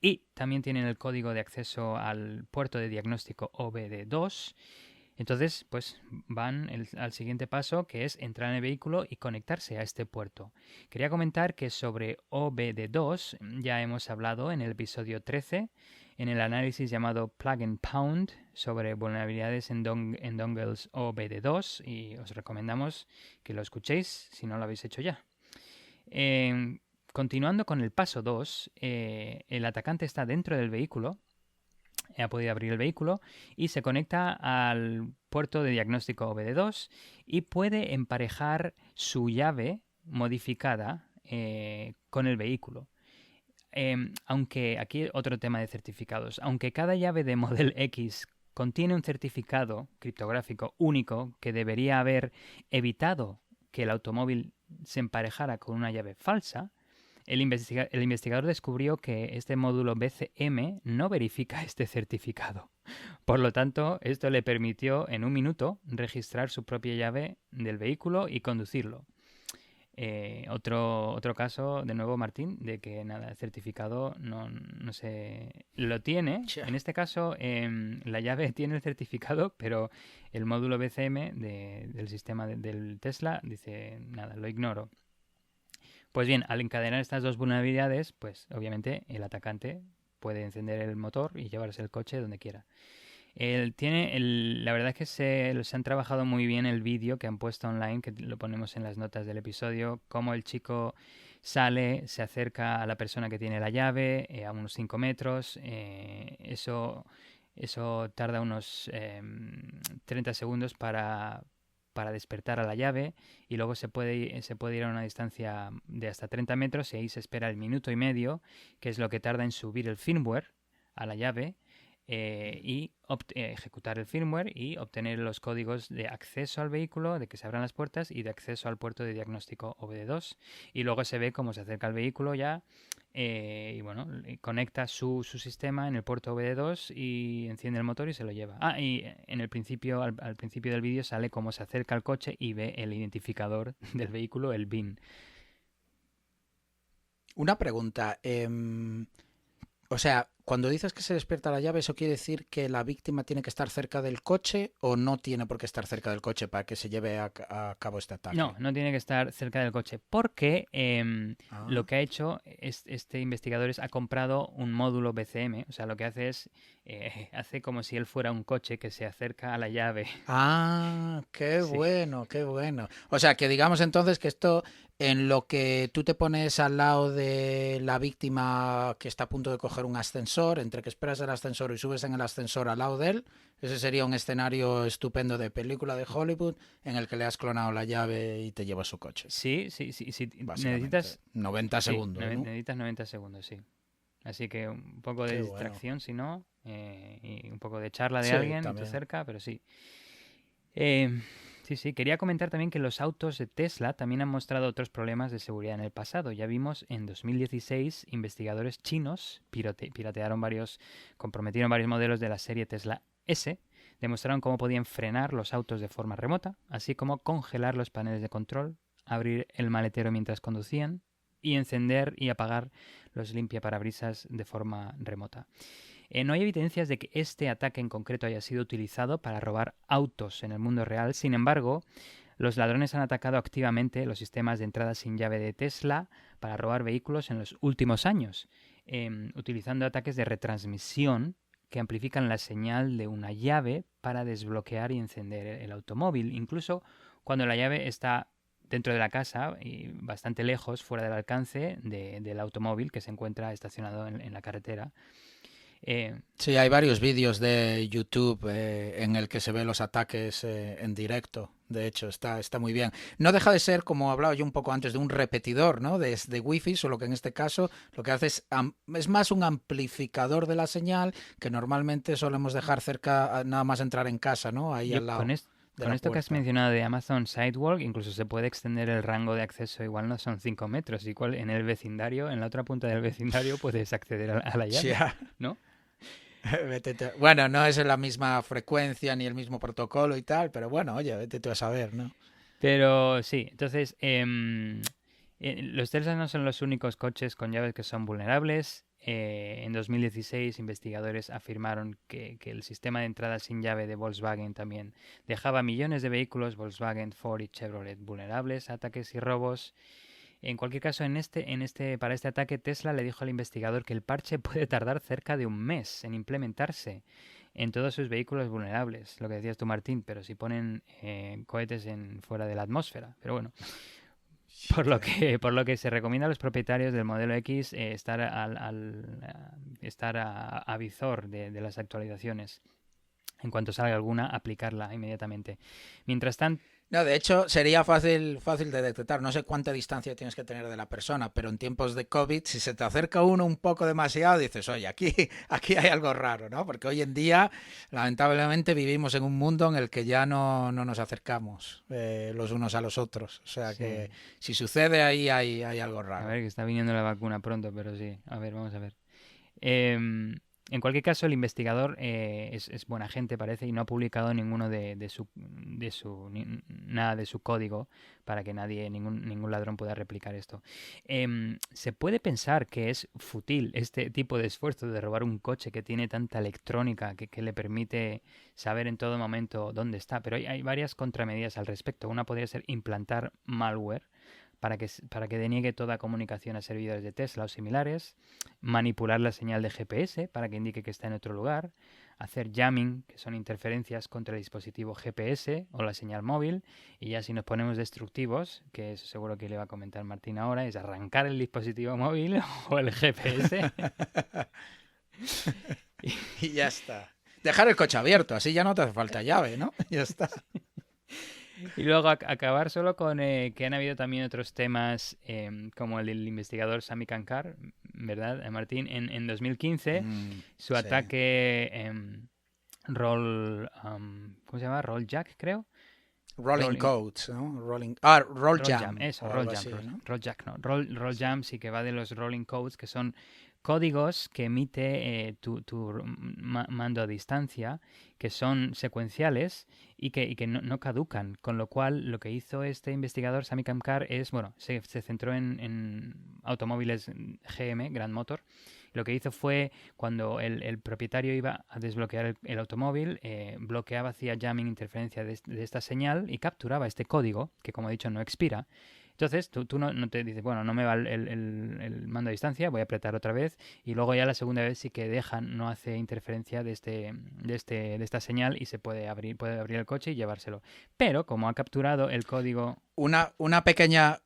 y también tienen el código de acceso al puerto de diagnóstico OBD2. Entonces, pues van al siguiente paso, que es entrar en el vehículo y conectarse a este puerto. Quería comentar que sobre OBD2 ya hemos hablado en el episodio 13, en el análisis llamado Plug and Pound sobre vulnerabilidades en dongles OBD2, y os recomendamos que lo escuchéis si no lo habéis hecho ya. Continuando con el paso 2, el atacante está dentro del vehículo, ha podido abrir el vehículo y se conecta al puerto de diagnóstico OBD2 y puede emparejar su llave modificada con el vehículo. Aunque aquí otro tema de certificados. Aunque cada llave de Model X contiene un certificado criptográfico único que debería haber evitado que el automóvil se emparejara con una llave falsa, el investigador descubrió que este módulo BCM no verifica este certificado. Por lo tanto, esto le permitió en 1 minuto registrar su propia llave del vehículo y conducirlo. Otro caso, de nuevo, Martín, de que nada, el certificado no se lo tiene. En este caso, la llave tiene el certificado, pero el módulo BCM del sistema del Tesla dice, nada, lo ignoro. Pues bien, al encadenar estas dos vulnerabilidades, pues obviamente el atacante puede encender el motor y llevarse el coche donde quiera. La verdad es que se han trabajado muy bien el vídeo que han puesto online, que lo ponemos en las notas del episodio, cómo el chico sale, se acerca a la persona que tiene la llave a unos 5 metros. Eso tarda unos 30 segundos para despertar a la llave, y luego se puede ir a una distancia de hasta 30 metros y ahí se espera el 1 minuto y medio, que es lo que tarda en subir el firmware a la llave y ejecutar el firmware y obtener los códigos de acceso al vehículo, de que se abran las puertas, y de acceso al puerto de diagnóstico OBD2. Y luego se ve cómo se acerca al vehículo ya y conecta su sistema en el puerto OBD2 y enciende el motor y se lo lleva. Y en el principio, al principio del vídeo sale cómo se acerca al coche y ve el identificador del vehículo, el VIN. Una pregunta. O sea, cuando dices que se despierta la llave, ¿eso quiere decir que la víctima tiene que estar cerca del coche o no tiene por qué estar cerca del coche para que se lleve a cabo este ataque? No tiene que estar cerca del coche, porque lo que ha hecho este investigador ha comprado un módulo BCM. O sea, lo que hace es, hace como si él fuera un coche que se acerca a la llave. Qué Sí. bueno, qué bueno. O sea, que digamos entonces que esto, en lo que tú te pones al lado de la víctima que está a punto de coger un ascensor, entre que esperas el ascensor y subes en el ascensor al lado de él, ese sería un escenario estupendo de película de Hollywood en el que le has clonado la llave y te llevas su coche. Sí. Básicamente, Necesitas 90 sí, segundos, ¿no? necesitas 90 segundos, sí. Así que un poco de Qué bueno. distracción, si no, y un poco de charla de Sí, alguien y tú también. cerca, pero sí. Eh, Sí, sí. Quería comentar también que los autos de Tesla también han mostrado otros problemas de seguridad en el pasado. Ya vimos en 2016 investigadores chinos comprometieron varios modelos de la serie Tesla S, demostraron cómo podían frenar los autos de forma remota, así como congelar los paneles de control, abrir el maletero mientras conducían y encender y apagar los limpiaparabrisas de forma remota. No hay evidencias de que este ataque en concreto haya sido utilizado para robar autos en el mundo real. Sin embargo, los ladrones han atacado activamente los sistemas de entrada sin llave de Tesla para robar vehículos en los últimos años, utilizando ataques de retransmisión que amplifican la señal de una llave para desbloquear y encender el automóvil, incluso cuando la llave está dentro de la casa y bastante lejos, fuera del alcance del automóvil que se encuentra estacionado en la carretera. Sí, hay varios vídeos de YouTube en el que se ven los ataques en directo. De hecho, está muy bien. No deja de ser, como hablaba yo un poco antes, de un repetidor, ¿no? de Wi-Fi, solo que en este caso lo que hace es más un amplificador de la señal que normalmente solemos dejar cerca, nada más entrar en casa, ¿no? Ahí al lado. Con esto que has mencionado de Amazon Sidewalk, incluso se puede extender el rango de acceso, igual no son 5 metros, igual en el vecindario, en la otra punta del vecindario puedes acceder a la llave, yeah. ¿no? Bueno, no es la misma frecuencia ni el mismo protocolo y tal, pero bueno, oye, vete tú a saber, ¿no? Pero sí, entonces los Tesla no son los únicos coches con llaves que son vulnerables. En 2016 investigadores afirmaron que el sistema de entrada sin llave de Volkswagen también dejaba millones de vehículos Volkswagen, Ford y Chevrolet vulnerables a ataques y robos. En cualquier caso, para este ataque, Tesla le dijo al investigador que el parche puede tardar cerca de un mes en implementarse en todos sus vehículos vulnerables, lo que decías tú, Martín, pero si ponen cohetes fuera de la atmósfera. Pero bueno, por lo que se recomienda a los propietarios del modelo X estar a visor de las actualizaciones. En cuanto salga alguna, aplicarla inmediatamente. Mientras tanto, no, de hecho, sería fácil de detectar. No sé cuánta distancia tienes que tener de la persona, pero en tiempos de COVID, si se te acerca uno un poco demasiado, dices, oye, aquí hay algo raro, ¿no? Porque hoy en día, lamentablemente, vivimos en un mundo en el que ya no nos acercamos los unos a los otros. O sea que si sucede ahí hay algo raro. A ver, que está viniendo la vacuna pronto, pero sí. A ver, vamos a ver. En cualquier caso, el investigador es buena gente, parece, y no ha publicado ninguno nada de su código para que ningún ladrón pueda replicar esto. Se puede pensar que es fútil este tipo de esfuerzo de robar un coche que tiene tanta electrónica que le permite saber en todo momento dónde está, pero hay varias contramedidas al respecto. Una podría ser implantar malware para que deniegue toda comunicación a servidores de Tesla o similares, manipular la señal de GPS para que indique que está en otro lugar, hacer jamming, que son interferencias contra el dispositivo GPS o la señal móvil, y ya si nos ponemos destructivos, que eso seguro que le va a comentar Martín ahora, es arrancar el dispositivo móvil o el GPS. Y ya está. Dejar el coche abierto, así ya no te hace falta llave, ¿no? Ya está. Y luego acabar solo con que han habido también otros temas como el del investigador Sami Kankar, ¿verdad, Martín? En 2015 su ataque ¿cómo se llama? Rolljack, creo. Rolling Codes, ¿no? Rolljam. Eso, Rolljam, sí, que va de los Rolling Codes, que son códigos que emite tu mando a distancia, que son secuenciales y que no caducan. Con lo cual, lo que hizo este investigador, Sami Kankar, se centró en automóviles GM, Grand Motor. Lo que hizo fue, cuando el propietario iba a desbloquear el automóvil, bloqueaba, hacía jamming, interferencia de esta señal y capturaba este código, que como he dicho no expira. Entonces tú no te dices, bueno, no me va el mando a distancia, voy a apretar otra vez, y luego ya la segunda vez sí que no hace interferencia de esta señal y se puede abrir el coche y llevárselo. Pero como ha capturado el código... Una pequeña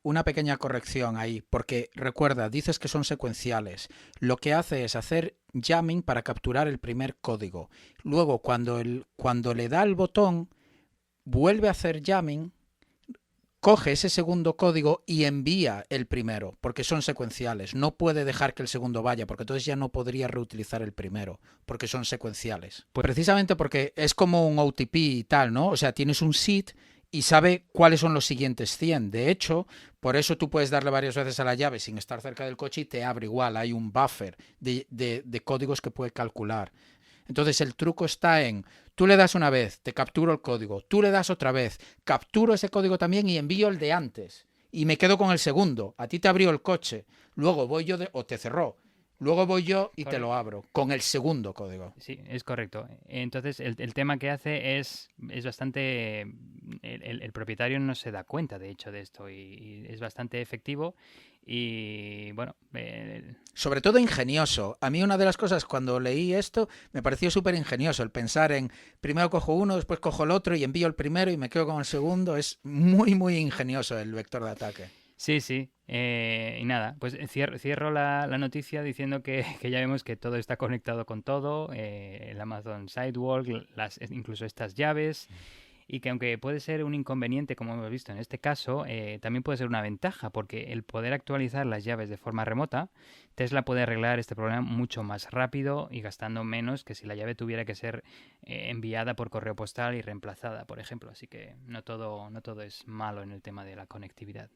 corrección ahí, porque recuerda, dices que son secuenciales. Lo que hace es hacer jamming para capturar el primer código. Luego, cuando le da el botón, vuelve a hacer jamming, coge ese segundo código y envía el primero, porque son secuenciales. No puede dejar que el segundo vaya, porque entonces ya no podría reutilizar el primero, porque son secuenciales. Pues precisamente porque es como un OTP y tal, ¿no? O sea, tienes un seed y sabe cuáles son los siguientes 100. De hecho, por eso tú puedes darle varias veces a la llave sin estar cerca del coche y te abre igual. Hay un buffer de códigos que puede calcular. Entonces el truco está en, tú le das una vez, te capturo el código, tú le das otra vez, capturo ese código también y envío el de antes. Y me quedo con el segundo. A ti te abrió el coche, luego voy yo, o te cerró. Luego voy yo y te lo abro con el segundo código. Sí, es correcto. Entonces, el tema que hace es bastante... El propietario no se da cuenta, de hecho, de esto y es bastante efectivo y, bueno... Sobre todo ingenioso. A mí una de las cosas cuando leí esto me pareció súper ingenioso el pensar en primero cojo uno, después cojo el otro y envío el primero y me quedo con el segundo. Es muy, muy ingenioso el vector de ataque. Sí, sí. Y nada, pues cierro la noticia diciendo que ya vemos que todo está conectado con todo, el Amazon Sidewalk, incluso estas llaves, y que aunque puede ser un inconveniente, como hemos visto en este caso, también puede ser una ventaja, porque el poder actualizar las llaves de forma remota, Tesla puede arreglar este problema mucho más rápido y gastando menos que si la llave tuviera que ser enviada por correo postal y reemplazada, por ejemplo. Así que no todo es malo en el tema de la conectividad.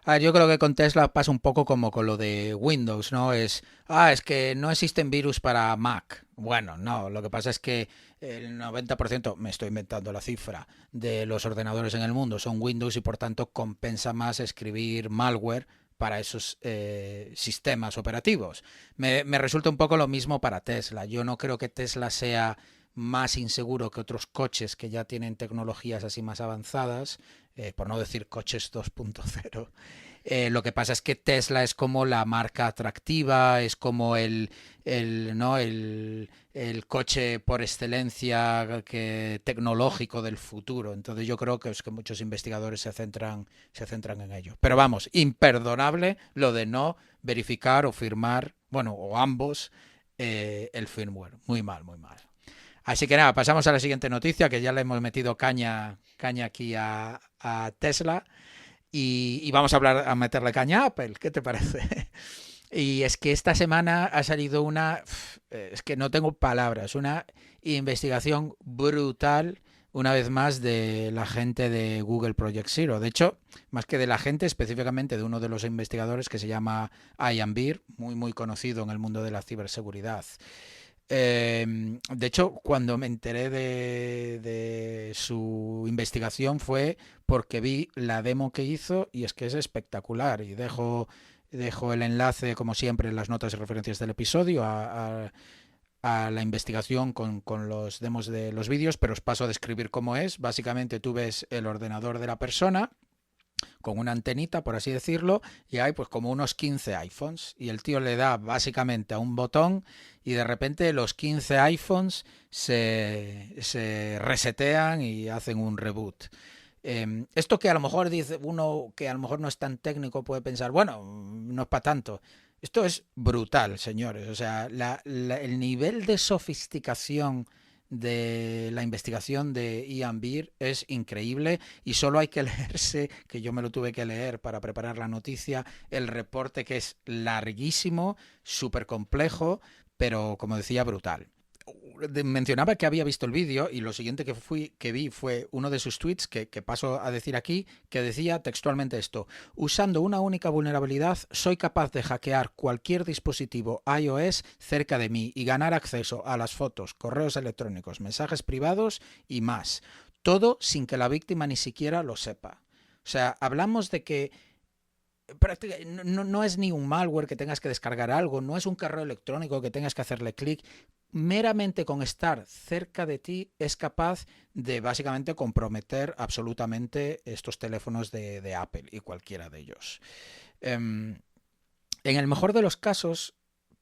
A ver, yo creo que con Tesla pasa un poco como con lo de Windows, ¿no? Es que no existen virus para Mac. Bueno, no, lo que pasa es que el 90%, me estoy inventando la cifra, de los ordenadores en el mundo son Windows y por tanto compensa más escribir malware para esos sistemas operativos. Me resulta un poco lo mismo para Tesla. Yo no creo que Tesla sea más inseguro que otros coches que ya tienen tecnologías así más avanzadas, por no decir coches 2.0. Lo que pasa es que Tesla es como la marca atractiva, es como ¿no? el coche por excelencia tecnológico del futuro. Entonces yo creo que es que muchos investigadores se centran en ello. Pero vamos, imperdonable lo de no verificar o firmar, bueno, o ambos, el firmware. Muy mal, muy mal. Así que nada, pasamos a la siguiente noticia, que ya le hemos metido caña aquí a Tesla y vamos a meterle caña a Apple. ¿Qué te parece? Y es que esta semana ha salido es que no tengo palabras, una investigación brutal, una vez más, de la gente de Google Project Zero. De hecho, más que de la gente, específicamente de uno de los investigadores que se llama Ian Beer, muy, muy conocido en el mundo de la ciberseguridad. De hecho, cuando me enteré de su investigación fue porque vi la demo que hizo y es que es espectacular. Y dejo el enlace, como siempre, en las notas y referencias del episodio a la investigación con los demos de los vídeos, pero os paso a describir cómo es. Básicamente tú ves el ordenador de la persona con una antenita, por así decirlo, y hay pues como unos 15 iPhones y el tío le da básicamente a un botón y de repente los 15 iPhones se resetean y hacen un reboot. Esto que a lo mejor dice uno que a lo mejor no es tan técnico puede pensar, bueno, no es para tanto. Esto es brutal, señores. O sea, el nivel de sofisticación de la investigación de Ian Beer es increíble y solo hay que leerse, que yo me lo tuve que leer para preparar la noticia, el reporte, que es larguísimo, súper complejo, pero como decía, brutal. Mencionaba que había visto el vídeo y lo siguiente que vi fue uno de sus tweets que paso a decir aquí, que decía textualmente esto: usando una única vulnerabilidad soy capaz de hackear cualquier dispositivo iOS cerca de mí y ganar acceso a las fotos, correos electrónicos, mensajes privados y más, todo sin que la víctima ni siquiera lo sepa. O sea, hablamos de que no es ni un malware que tengas que descargar algo, no es un correo electrónico que tengas que hacerle clic. Meramente con estar cerca de ti es capaz de básicamente comprometer absolutamente estos teléfonos de Apple y cualquiera de ellos. En el mejor de los casos,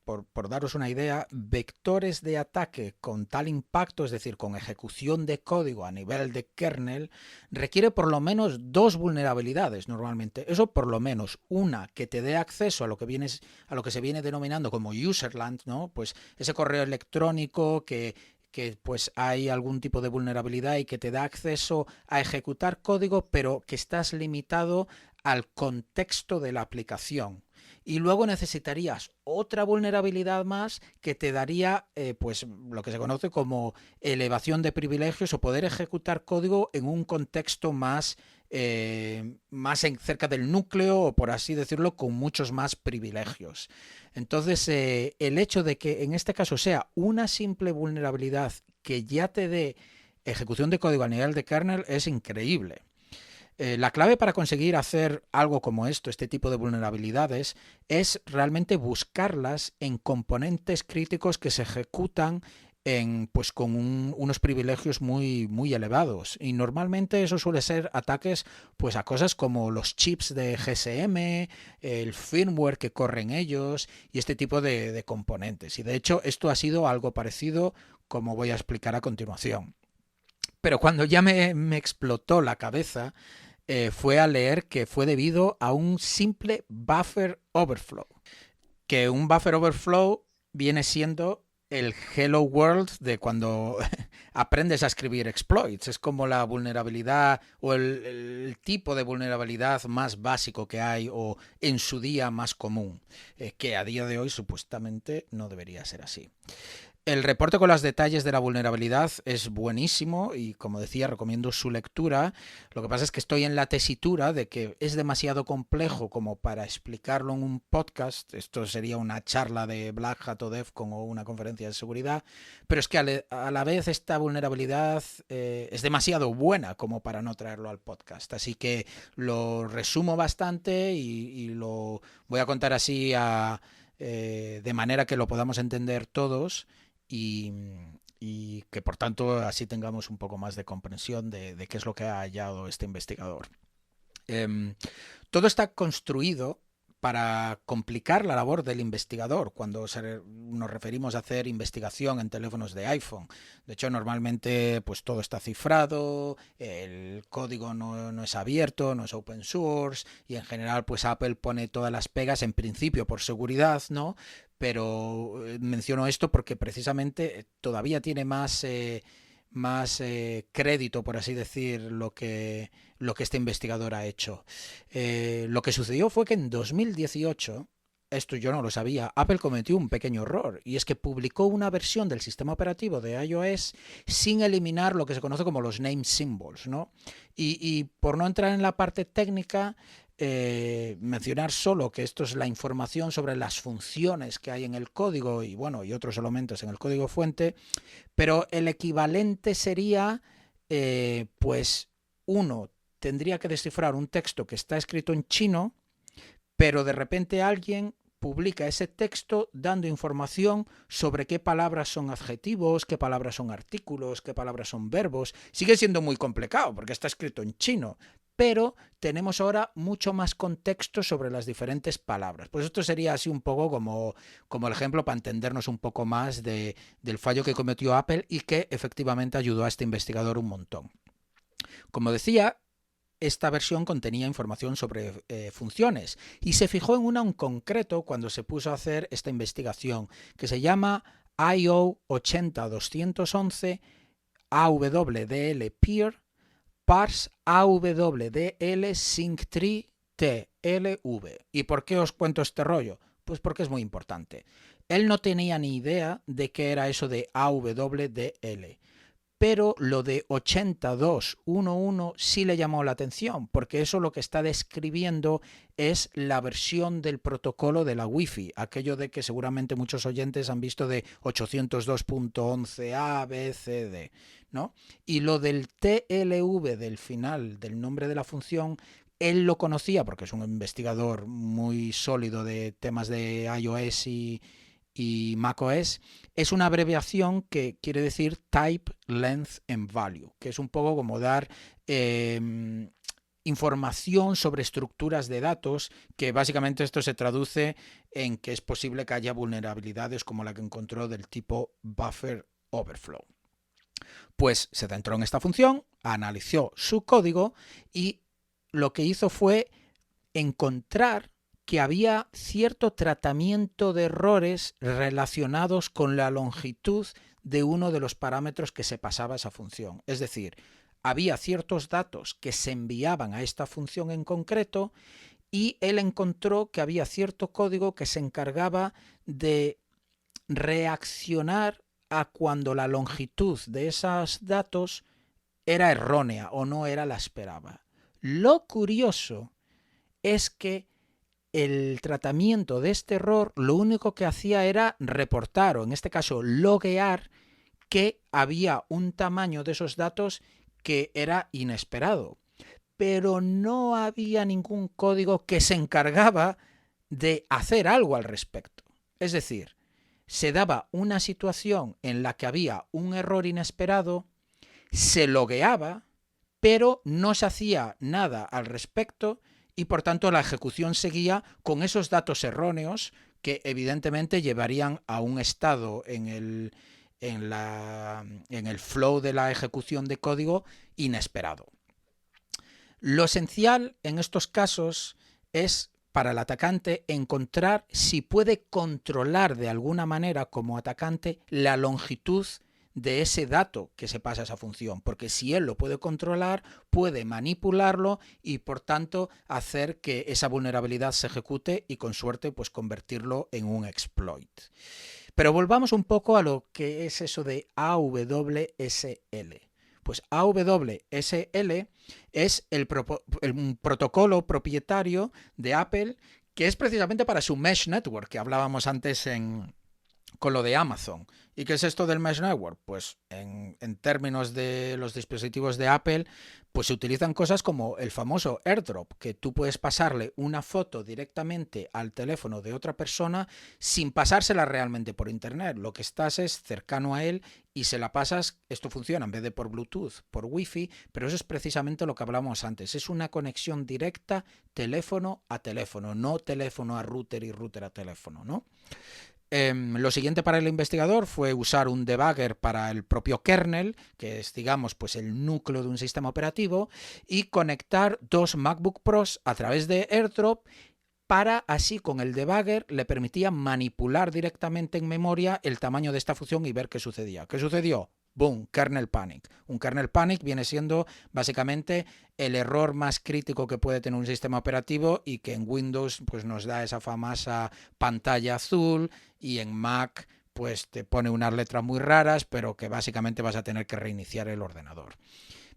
por daros una idea, vectores de ataque con tal impacto, es decir, con ejecución de código a nivel de kernel, requiere por lo menos 2 vulnerabilidades normalmente. Eso por lo menos, una que te dé acceso a lo que se viene denominando como userland, ¿no? Pues ese correo electrónico que pues hay algún tipo de vulnerabilidad y que te da acceso a ejecutar código, pero que estás limitado al contexto de la aplicación. y luego necesitarías otra vulnerabilidad más que te daría pues lo que se conoce como elevación de privilegios o poder ejecutar código en un contexto más cerca del núcleo o por así decirlo con muchos más privilegios. Entonces el hecho de que en este caso sea una simple vulnerabilidad que ya te dé ejecución de código a nivel de kernel es increíble. La clave para conseguir hacer algo como esto, este tipo de vulnerabilidades, es realmente buscarlas en componentes críticos que se ejecutan pues con unos privilegios muy elevados. Y normalmente eso suele ser ataques pues a cosas como los chips de GSM, el firmware que corren ellos y este tipo de componentes. Y de hecho esto ha sido algo parecido como voy a explicar a continuación. Pero cuando ya me explotó la cabeza, fue a leer que fue debido a un simple buffer overflow. Que un buffer overflow viene siendo el Hello World de cuando aprendes a escribir exploits. Es como la vulnerabilidad o el tipo de vulnerabilidad más básico que hay o en su día más común, que a día de hoy supuestamente no debería ser así. El reporte con los detalles de la vulnerabilidad es buenísimo y, como decía, recomiendo su lectura. Lo que pasa es que estoy en la tesitura de que es demasiado complejo como para explicarlo en un podcast. Esto sería una charla de Black Hat o DEFCON o una conferencia de seguridad. Pero es que a la vez esta vulnerabilidad es demasiado buena como para no traerlo al podcast. Así que lo resumo bastante y lo voy a contar así de manera que lo podamos entender todos. Y que por tanto así tengamos un poco más de comprensión de qué es lo que ha hallado este investigador. Todo está construido para complicar la labor del investigador cuando nos referimos a hacer investigación en teléfonos de iPhone. De hecho, normalmente pues todo está cifrado, el código no es abierto, no es open source y en general pues Apple pone todas las pegas en principio por seguridad, ¿no? Pero menciono esto porque precisamente todavía tiene más crédito, por así decir, lo que este investigador ha hecho. Lo que sucedió fue que en 2018, esto yo no lo sabía, Apple cometió un pequeño error y es que publicó una versión del sistema operativo de iOS sin eliminar lo que se conoce como los name symbols, ¿no? Y por no entrar en la parte técnica, mencionar solo que esto es la información sobre las funciones que hay en el código y bueno, y otros elementos en el código fuente, pero el equivalente sería pues uno tendría que descifrar un texto que está escrito en chino, pero de repente alguien publica ese texto dando información sobre qué palabras son adjetivos, qué palabras son artículos, qué palabras son verbos. Sigue siendo muy complicado porque está escrito en chino, pero tenemos ahora mucho más contexto sobre las diferentes palabras. Pues esto sería así un poco como el ejemplo para entendernos un poco más del fallo que cometió Apple y que efectivamente ayudó a este investigador un montón. Como decía, esta versión contenía información sobre funciones y se fijó en una en concreto cuando se puso a hacer esta investigación que se llama IO 80211 AWDL Peer parse AWDL Sync3 TLV. ¿Y por qué os cuento este rollo? Pues porque es muy importante. Él no tenía ni idea de qué era eso de AWDL. Pero lo de 8211 sí le llamó la atención, porque eso lo que está describiendo es la versión del protocolo de la Wi-Fi, aquello de que seguramente muchos oyentes han visto de 802.11a, b, c, d, ¿no? Y lo del TLV del final del nombre de la función, él lo conocía porque es un investigador muy sólido de temas de iOS y macOS, es una abreviación que quiere decir Type, Length and Value, que es un poco como dar información sobre estructuras de datos, que básicamente esto se traduce en que es posible que haya vulnerabilidades como la que encontró del tipo Buffer Overflow. Pues se centró en esta función, analizó su código y lo que hizo fue encontrar que había cierto tratamiento de errores relacionados con la longitud de uno de los parámetros que se pasaba a esa función. Es decir, había ciertos datos que se enviaban a esta función en concreto y él encontró que había cierto código que se encargaba de reaccionar a cuando la longitud de esos datos era errónea o no era la esperada. Lo curioso es que el tratamiento de este error lo único que hacía era reportar, o en este caso loguear, que había un tamaño de esos datos que era inesperado. Pero no había ningún código que se encargaba de hacer algo al respecto. Es decir, se daba una situación en la que había un error inesperado, se logueaba, pero no se hacía nada al respecto y por tanto la ejecución seguía con esos datos erróneos que evidentemente llevarían a un estado en el flow de la ejecución de código inesperado. Lo esencial en estos casos es para el atacante encontrar si puede controlar de alguna manera como atacante la longitud de ese dato que se pasa a esa función, porque si él lo puede controlar, puede manipularlo y por tanto hacer que esa vulnerabilidad se ejecute y con suerte pues convertirlo en un exploit. Pero volvamos un poco a lo que es eso de AWSL. Pues AWSL es un protocolo propietario de Apple que es precisamente para su Mesh Network, que hablábamos antes con lo de Amazon. ¿Y qué es esto del Mesh Network? Pues en términos de los dispositivos de Apple, pues se utilizan cosas como el famoso AirDrop, que tú puedes pasarle una foto directamente al teléfono de otra persona sin pasársela realmente por internet. Lo que estás es cercano a él y se la pasas, esto funciona en vez de por Bluetooth, por Wi-Fi, pero eso es precisamente lo que hablábamos antes. Es una conexión directa teléfono a teléfono, no teléfono a router y router a teléfono, ¿no? Lo siguiente para el investigador fue usar un debugger para el propio kernel, que es, digamos, pues el núcleo de un sistema operativo, y conectar dos MacBook Pros a través de AirDrop para así con el debugger le permitía manipular directamente en memoria el tamaño de esta función y ver qué sucedía. ¿Qué sucedió? ¡Boom! Kernel panic. Un kernel panic viene siendo básicamente el error más crítico que puede tener un sistema operativo y que en Windows pues nos da esa famosa pantalla azul y en Mac pues te pone unas letras muy raras, pero que básicamente vas a tener que reiniciar el ordenador.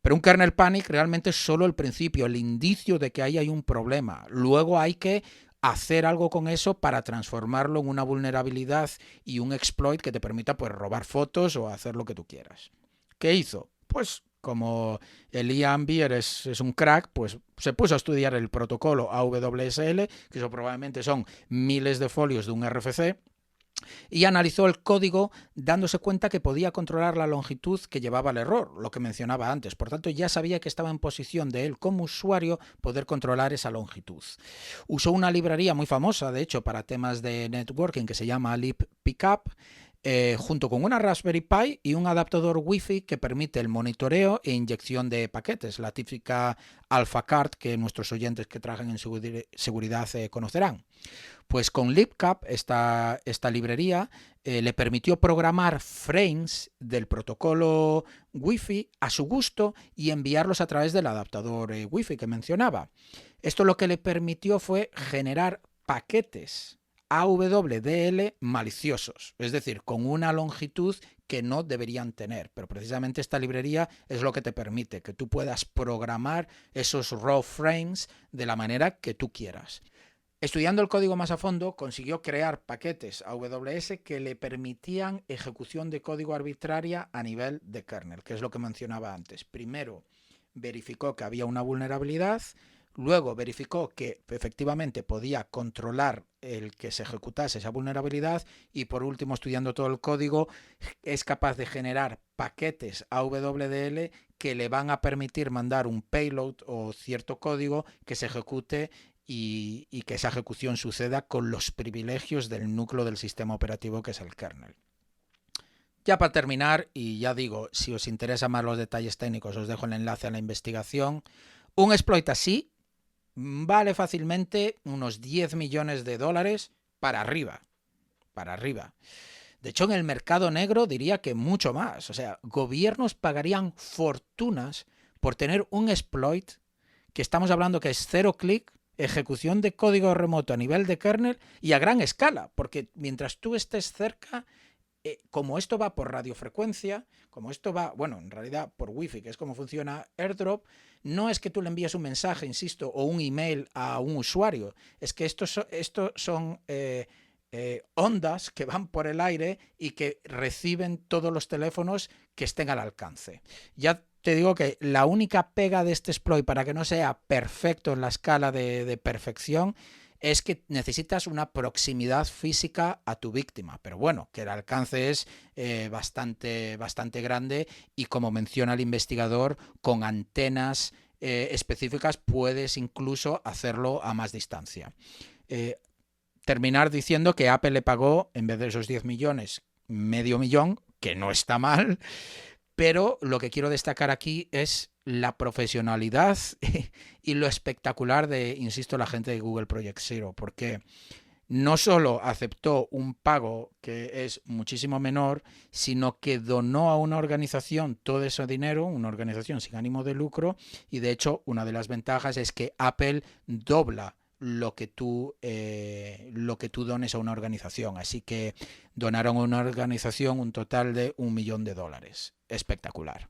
Pero un kernel panic realmente es solo el principio, el indicio de que ahí hay un problema. Luego hay que hacer algo con eso para transformarlo en una vulnerabilidad y un exploit que te permita pues robar fotos o hacer lo que tú quieras. ¿Qué hizo? Pues como el Ian Beer es un crack, pues se puso a estudiar el protocolo AWSL, que eso probablemente son miles de folios de un RFC, y analizó el código dándose cuenta que podía controlar la longitud que llevaba el error, lo que mencionaba antes. Por tanto, ya sabía que estaba en posición de él como usuario poder controlar esa longitud. Usó una librería muy famosa, de hecho, para temas de networking que se llama libpickup, junto con una Raspberry Pi y un adaptador Wi-Fi que permite el monitoreo e inyección de paquetes, la típica Alpha Card que nuestros oyentes que trabajan en seguridad conocerán. Pues con libcap, esta librería, le permitió programar frames del protocolo Wi-Fi a su gusto y enviarlos a través del adaptador Wi-Fi que mencionaba. Esto lo que le permitió fue generar paquetes AWDL maliciosos, es decir, con una longitud que no deberían tener, pero precisamente esta librería es lo que te permite que tú puedas programar esos raw frames de la manera que tú quieras. Estudiando el código más a fondo, consiguió crear paquetes AWS que le permitían ejecución de código arbitraria a nivel de kernel, que es lo que mencionaba antes. Primero, verificó que había una vulnerabilidad, luego verificó que efectivamente podía controlar el que se ejecutase esa vulnerabilidad y por último, estudiando todo el código, es capaz de generar paquetes AWDL que le van a permitir mandar un payload o cierto código que se ejecute y que esa ejecución suceda con los privilegios del núcleo del sistema operativo que es el kernel. Ya para terminar, y ya digo, si os interesan más los detalles técnicos, os dejo el enlace a la investigación. Un exploit así vale fácilmente unos 10 millones de dólares para arriba. Para arriba. De hecho, en el mercado negro diría que mucho más. O sea, gobiernos pagarían fortunas por tener un exploit que estamos hablando que es 0 clic, ejecución de código remoto a nivel de kernel y a gran escala, porque mientras tú estés cerca, como esto va por radiofrecuencia, como esto va, bueno, en realidad por wifi, que es como funciona AirDrop, no es que tú le envíes un mensaje, insisto, o un email a un usuario, es que estos son ondas que van por el aire y que reciben todos los teléfonos que estén al alcance. Ya te digo que la única pega de este exploit para que no sea perfecto en la escala de perfección es que necesitas una proximidad física a tu víctima, pero bueno, que el alcance es bastante grande y como menciona el investigador, con antenas específicas puedes incluso hacerlo a más distancia. Terminar diciendo que Apple le pagó, en vez de esos 10 millones, medio millón, que no está mal, pero lo que quiero destacar aquí es la profesionalidad y lo espectacular de, insisto, la gente de Google Project Zero, porque no solo aceptó un pago que es muchísimo menor, sino que donó a una organización todo ese dinero, una organización sin ánimo de lucro, y de hecho una de las ventajas es que Apple dobla lo que tú dones a una organización. Así que donaron a una organización un total de $1 millón. Espectacular.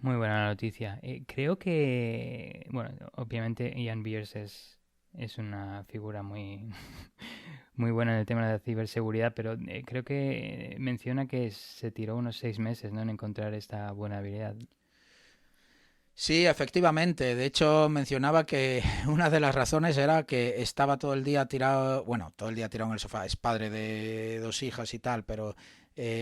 Muy buena noticia. Creo que, bueno, obviamente Ian Beers es una figura muy, muy buena en el tema de la ciberseguridad, pero creo que menciona que se tiró unos 6 meses, ¿no?, en encontrar esta buena habilidad. Sí, efectivamente. De hecho, mencionaba que una de las razones era que estaba todo el día tirado, bueno, todo el día tirado en el sofá. Es padre de 2 hijas y tal, pero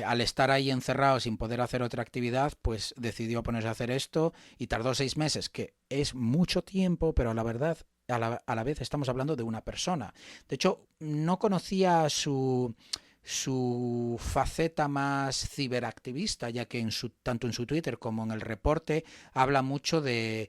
al estar ahí encerrado sin poder hacer otra actividad, pues decidió ponerse a hacer esto y tardó 6 meses, que es mucho tiempo, pero la verdad, a la vez estamos hablando de una persona. De hecho, no conocía su faceta más ciberactivista, ya que tanto en su Twitter como en el reporte habla mucho de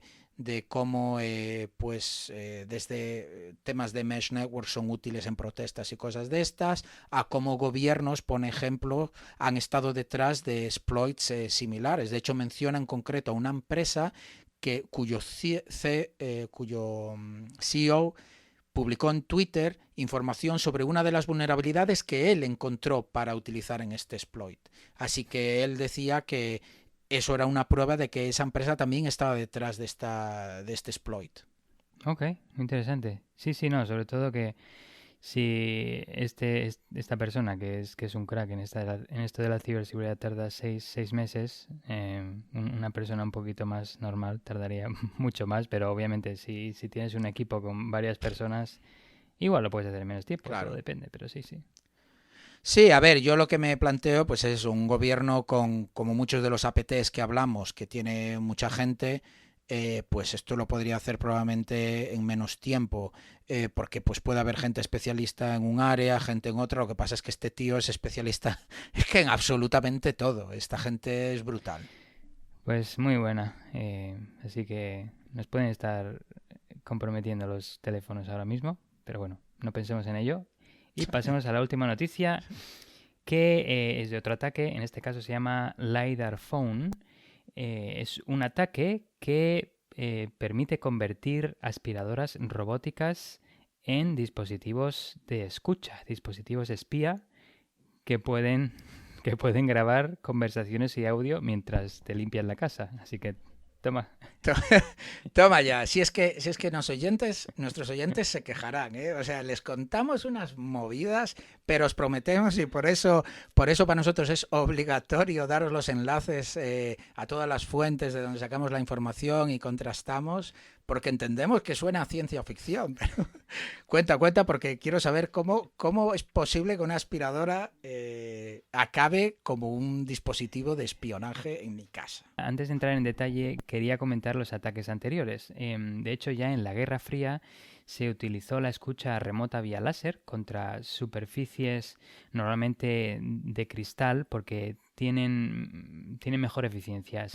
cómo desde temas de mesh network son útiles en protestas y cosas de estas, a cómo gobiernos, por ejemplo, han estado detrás de exploits similares. De hecho, menciona en concreto a una empresa cuyo CEO publicó en Twitter información sobre una de las vulnerabilidades que él encontró para utilizar en este exploit. Así que él decía que eso era una prueba de que esa empresa también estaba detrás de este exploit. Ok, interesante. Sí, sí, no, sobre todo que si esta persona que es un crack en esto de la ciberseguridad tarda seis meses, una persona un poquito más normal tardaría mucho más, pero obviamente si tienes un equipo con varias personas, igual lo puedes hacer en menos tiempo, todo Claro. depende, pero sí, sí. Sí, a ver, yo lo que me planteo pues es un gobierno como muchos de los APTs que hablamos, que tiene mucha gente, pues esto lo podría hacer probablemente en menos tiempo, porque pues puede haber gente especialista en un área, gente en otra. Lo que pasa es que este tío es especialista es que en absolutamente todo. Esta gente es brutal. Pues muy buena, así que nos pueden estar comprometiendo los teléfonos ahora mismo, pero bueno, no pensemos en ello. Y pasemos a la última noticia, que es de otro ataque, en este caso se llama LiDAR Phone. Es un ataque que permite convertir aspiradoras robóticas en dispositivos de escucha, dispositivos espía que pueden, que pueden grabar conversaciones y audio mientras te limpian la casa. Así que toma. Toma ya, si es que nuestros oyentes se quejarán, ¿eh? O sea, les contamos unas movidas, pero os prometemos y por eso para nosotros es obligatorio daros los enlaces a todas las fuentes de donde sacamos la información y contrastamos, porque entendemos que suena a ciencia ficción, pero cuenta, porque quiero saber cómo es posible que una aspiradora acabe como un dispositivo de espionaje en mi casa. Antes de entrar en detalle, quería comentar los ataques anteriores. De hecho, ya en la Guerra Fría se utilizó la escucha remota vía láser contra superficies normalmente de cristal porque tienen mejor eficiencia,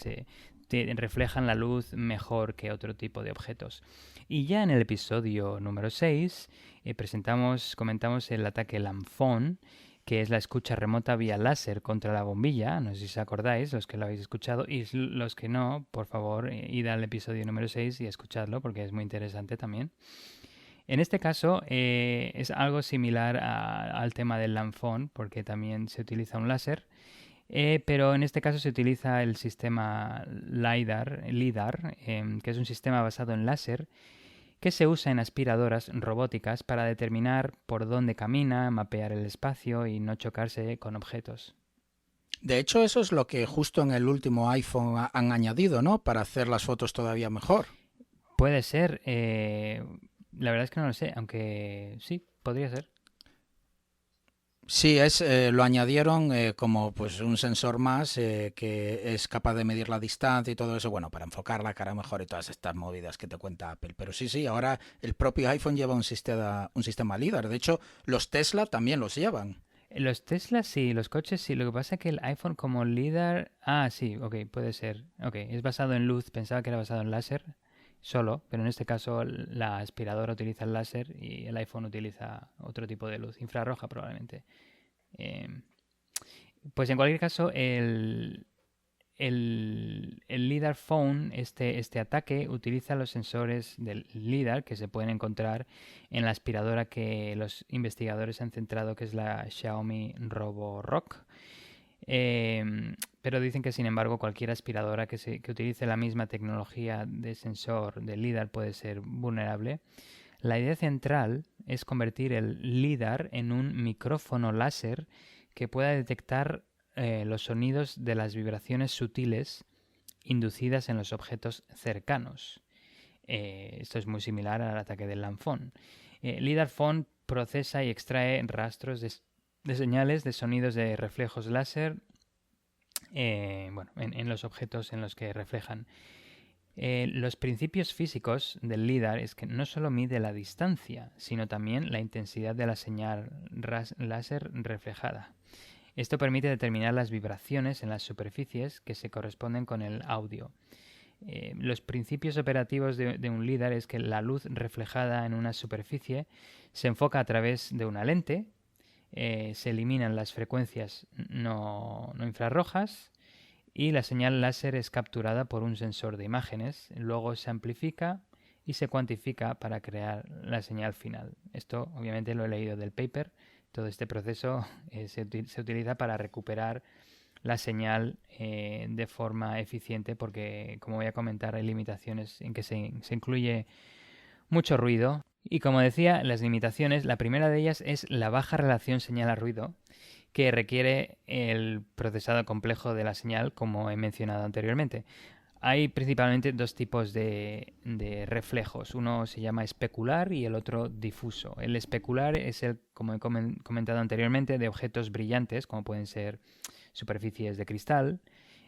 reflejan la luz mejor que otro tipo de objetos. Y ya en el episodio número 6 comentamos el ataque Lamphon, que es la escucha remota vía láser contra la bombilla. No sé si os acordáis, los que lo habéis escuchado, y los que no, por favor, id al episodio número 6 y escuchadlo, porque es muy interesante también. En este caso es algo similar al tema del Lanfone, porque también se utiliza un láser, pero en este caso se utiliza el sistema LIDAR, que es un sistema basado en láser que se usa en aspiradoras robóticas para determinar por dónde camina, mapear el espacio y no chocarse con objetos. De hecho, eso es lo que justo en el último iPhone han añadido, ¿no? Para hacer las fotos todavía mejor. Puede ser, la verdad es que no lo sé, aunque sí, podría ser. Sí, lo añadieron como pues un sensor más que es capaz de medir la distancia y todo eso, bueno, para enfocar la cara mejor y todas estas movidas que te cuenta Apple. Pero sí, ahora el propio iPhone lleva un sistema LiDAR. De hecho, los Tesla también los llevan. Los Tesla sí, los coches sí. Lo que pasa es que el iPhone como LiDAR... Ah, sí, ok, puede ser. Ok, es basado en luz. Pensaba que era basado en láser solo, pero en este caso la aspiradora utiliza el láser y el iPhone utiliza otro tipo de luz, infrarroja probablemente. Eh, pues en cualquier caso, el LiDAR Phone, este ataque, utiliza los sensores del LiDAR que se pueden encontrar en la aspiradora que los investigadores han centrado, que es la Xiaomi Roborock. Pero dicen que, sin embargo, cualquier aspiradora que utilice la misma tecnología de sensor de LiDAR puede ser vulnerable. La idea central es convertir el LiDAR en un micrófono láser que pueda detectar los sonidos de las vibraciones sutiles inducidas en los objetos cercanos. Esto es muy similar al ataque del Lanfone. LiDAR Phone procesa y extrae rastros de señales de sonidos de reflejos láser en los objetos en los que reflejan. Los principios físicos del LiDAR es que no solo mide la distancia, sino también la intensidad de la señal láser reflejada. Esto permite determinar las vibraciones en las superficies que se corresponden con el audio. Los principios operativos de un LiDAR es que la luz reflejada en una superficie se enfoca a través de una lente, se eliminan las frecuencias no infrarrojas y la señal láser es capturada por un sensor de imágenes, luego se amplifica y se cuantifica para crear la señal final. Esto obviamente lo he leído del paper. Todo este proceso se utiliza para recuperar la señal de forma eficiente porque, como voy a comentar, hay limitaciones en que se incluye mucho ruido. Y como decía, las limitaciones, la primera de ellas es la baja relación señal a ruido, que requiere el procesado complejo de la señal, como he mencionado anteriormente. Hay principalmente dos tipos de reflejos. Uno se llama especular y el otro difuso. El especular es el, como he comentado anteriormente, de objetos brillantes, como pueden ser superficies de cristal,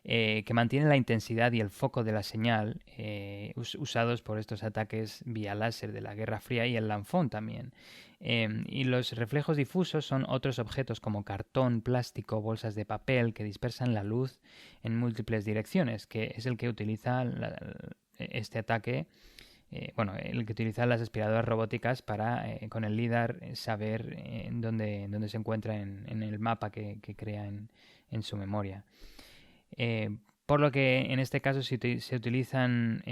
que mantienen la intensidad y el foco de la señal usados por estos ataques vía láser de la Guerra Fría y el Lanfón también. Y los reflejos difusos son otros objetos como cartón, plástico, bolsas de papel que dispersan la luz en múltiples direcciones, que es el que utiliza este ataque. El que utiliza las aspiradoras robóticas para, con el LiDAR, saber dónde se encuentra en el mapa que crea en su memoria. Por lo que en este caso, si se utilizan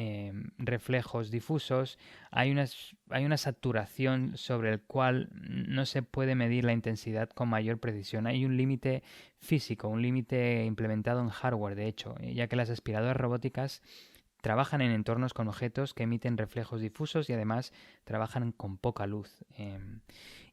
reflejos difusos, hay una saturación sobre el cual no se puede medir la intensidad con mayor precisión. Hay un límite físico, un límite implementado en hardware, de hecho, ya que las aspiradoras robóticas trabajan en entornos con objetos que emiten reflejos difusos y además trabajan con poca luz.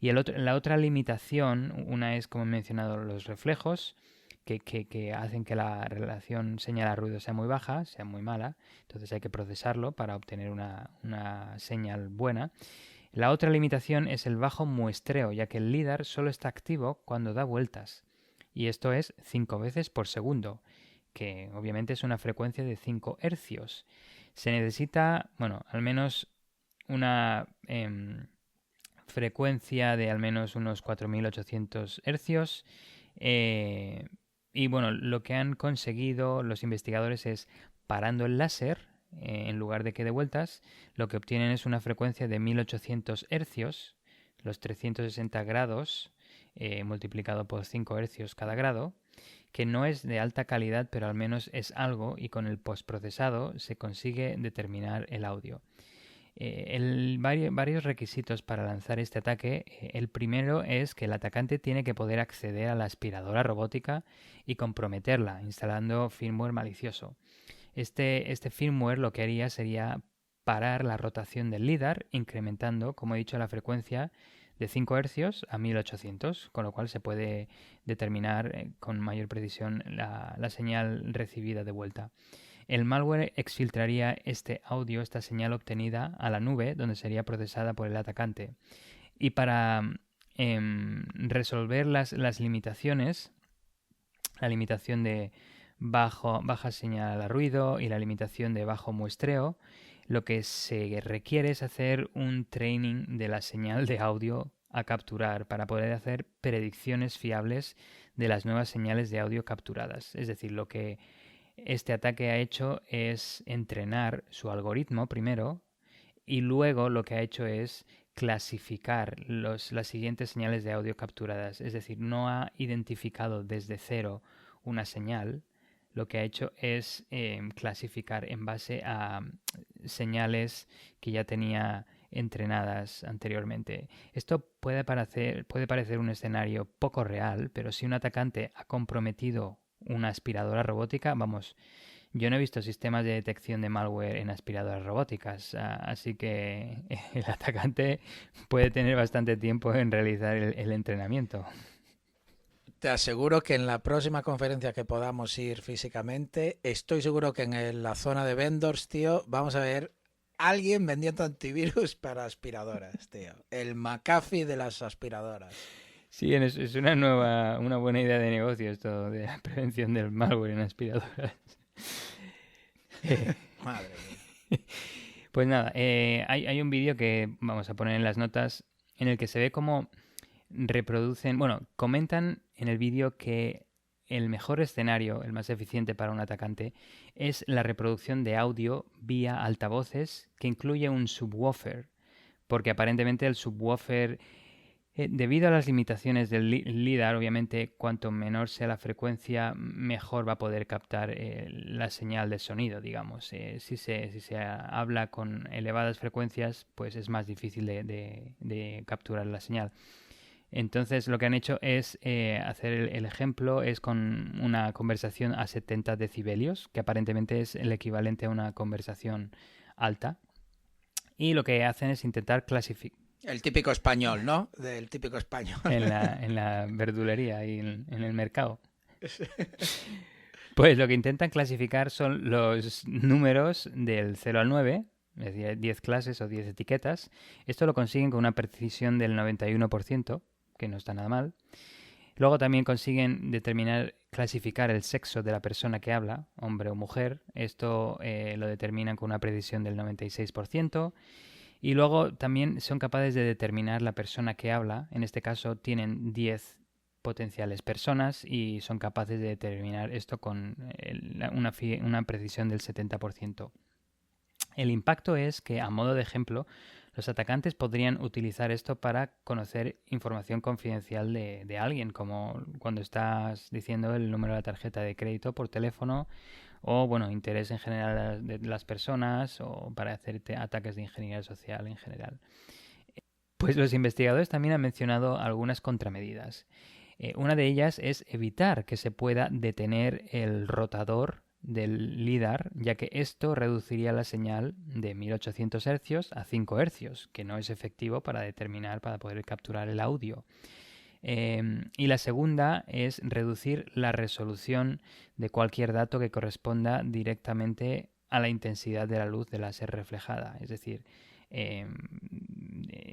Y la otra limitación, una es, como he mencionado, los reflejos, que hacen que la relación señal-ruido sea muy baja, sea muy mala. Entonces hay que procesarlo para obtener una señal buena. La otra limitación es el bajo muestreo, ya que el LiDAR solo está activo cuando da vueltas. Y esto es 5 veces por segundo, que obviamente es una frecuencia de 5 hercios. Se necesita, al menos una frecuencia de al menos unos 4800 hercios. Y lo que han conseguido los investigadores es, parando el láser, en lugar de que dé vueltas, lo que obtienen es una frecuencia de 1800 hercios, los 360 grados, multiplicado por 5 hercios cada grado, que no es de alta calidad, pero al menos es algo, y con el postprocesado se consigue determinar el audio. Varios requisitos para lanzar este ataque. El primero es que el atacante tiene que poder acceder a la aspiradora robótica y comprometerla, instalando firmware malicioso. Este firmware lo que haría sería parar la rotación del LIDAR, incrementando, como he dicho, la frecuencia de 5 Hz a 1800, con lo cual se puede determinar con mayor precisión la señal recibida de vuelta. El malware exfiltraría este audio, esta señal obtenida, a la nube, donde sería procesada por el atacante. Y para resolver las limitaciones, la limitación de baja señal a ruido y la limitación de bajo muestreo, lo que se requiere es hacer un training de la señal de audio a capturar para poder hacer predicciones fiables de las nuevas señales de audio capturadas. Es decir, lo que este ataque ha hecho es entrenar su algoritmo primero y luego lo que ha hecho es clasificar las siguientes señales de audio capturadas. Es decir, no ha identificado desde cero una señal. Lo que ha hecho es clasificar en base a señales que ya tenía entrenadas anteriormente. Esto puede parecer un escenario poco real, pero si un atacante ha comprometido una aspiradora robótica, vamos, yo no he visto sistemas de detección de malware en aspiradoras robóticas, así que el atacante puede tener bastante tiempo en realizar el entrenamiento. Te aseguro que en la próxima conferencia que podamos ir físicamente, estoy seguro que en la zona de vendors, tío, vamos a ver alguien vendiendo antivirus para aspiradoras, tío. El McAfee de las aspiradoras. Sí, es una buena idea de negocio esto de la prevención del malware en aspiradoras. Madre mía. Pues nada, hay un vídeo que vamos a poner en las notas en el que se ve cómo comentan en el vídeo que el mejor escenario, el más eficiente para un atacante, es la reproducción de audio vía altavoces que incluye un subwoofer, porque aparentemente el subwoofer, debido a las limitaciones del LIDAR, obviamente cuanto menor sea la frecuencia, mejor va a poder captar la señal de sonido, digamos. Si se habla con elevadas frecuencias, pues es más difícil de capturar la señal. Entonces lo que han hecho es hacer el ejemplo es con una conversación a 70 decibelios, que aparentemente es el equivalente a una conversación alta. Y lo que hacen es intentar clasificar. El típico español, ¿no? Del típico español. En la verdulería y en el mercado. Pues lo que intentan clasificar son los números del 0 al 9, es decir, 10 clases o 10 etiquetas. Esto lo consiguen con una precisión del 91%, que no está nada mal. Luego también consiguen clasificar el sexo de la persona que habla, hombre o mujer. Esto lo determinan con una precisión del 96%. Y luego también son capaces de determinar la persona que habla. En este caso tienen 10 potenciales personas y son capaces de determinar esto con una precisión del 70%. El impacto es que, a modo de ejemplo, los atacantes podrían utilizar esto para conocer información confidencial de alguien, como cuando estás diciendo el número de la tarjeta de crédito por teléfono, o bueno, interés en general de las personas, o para hacerte ataques de ingeniería social en general. Pues los investigadores también han mencionado algunas contramedidas. Una de ellas es evitar que se pueda detener el rotador del LIDAR, ya que esto reduciría la señal de 1800 Hz a 5 Hz, que no es efectivo para poder capturar el audio. Y la segunda es reducir la resolución de cualquier dato que corresponda directamente a la intensidad de la luz de láser reflejada, es decir,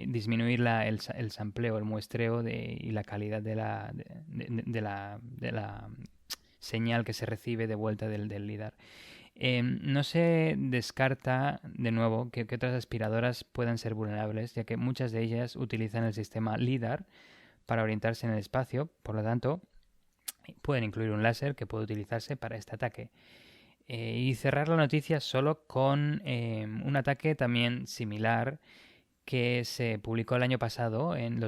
disminuir el sampleo, el muestreo y la calidad de la señal que se recibe de vuelta del LIDAR. No se descarta, de nuevo, que otras aspiradoras puedan ser vulnerables, ya que muchas de ellas utilizan el sistema LIDAR para orientarse en el espacio, por lo tanto, pueden incluir un láser que puede utilizarse para este ataque. Y cerrar la noticia solo con un ataque también similar que se publicó el año pasado, el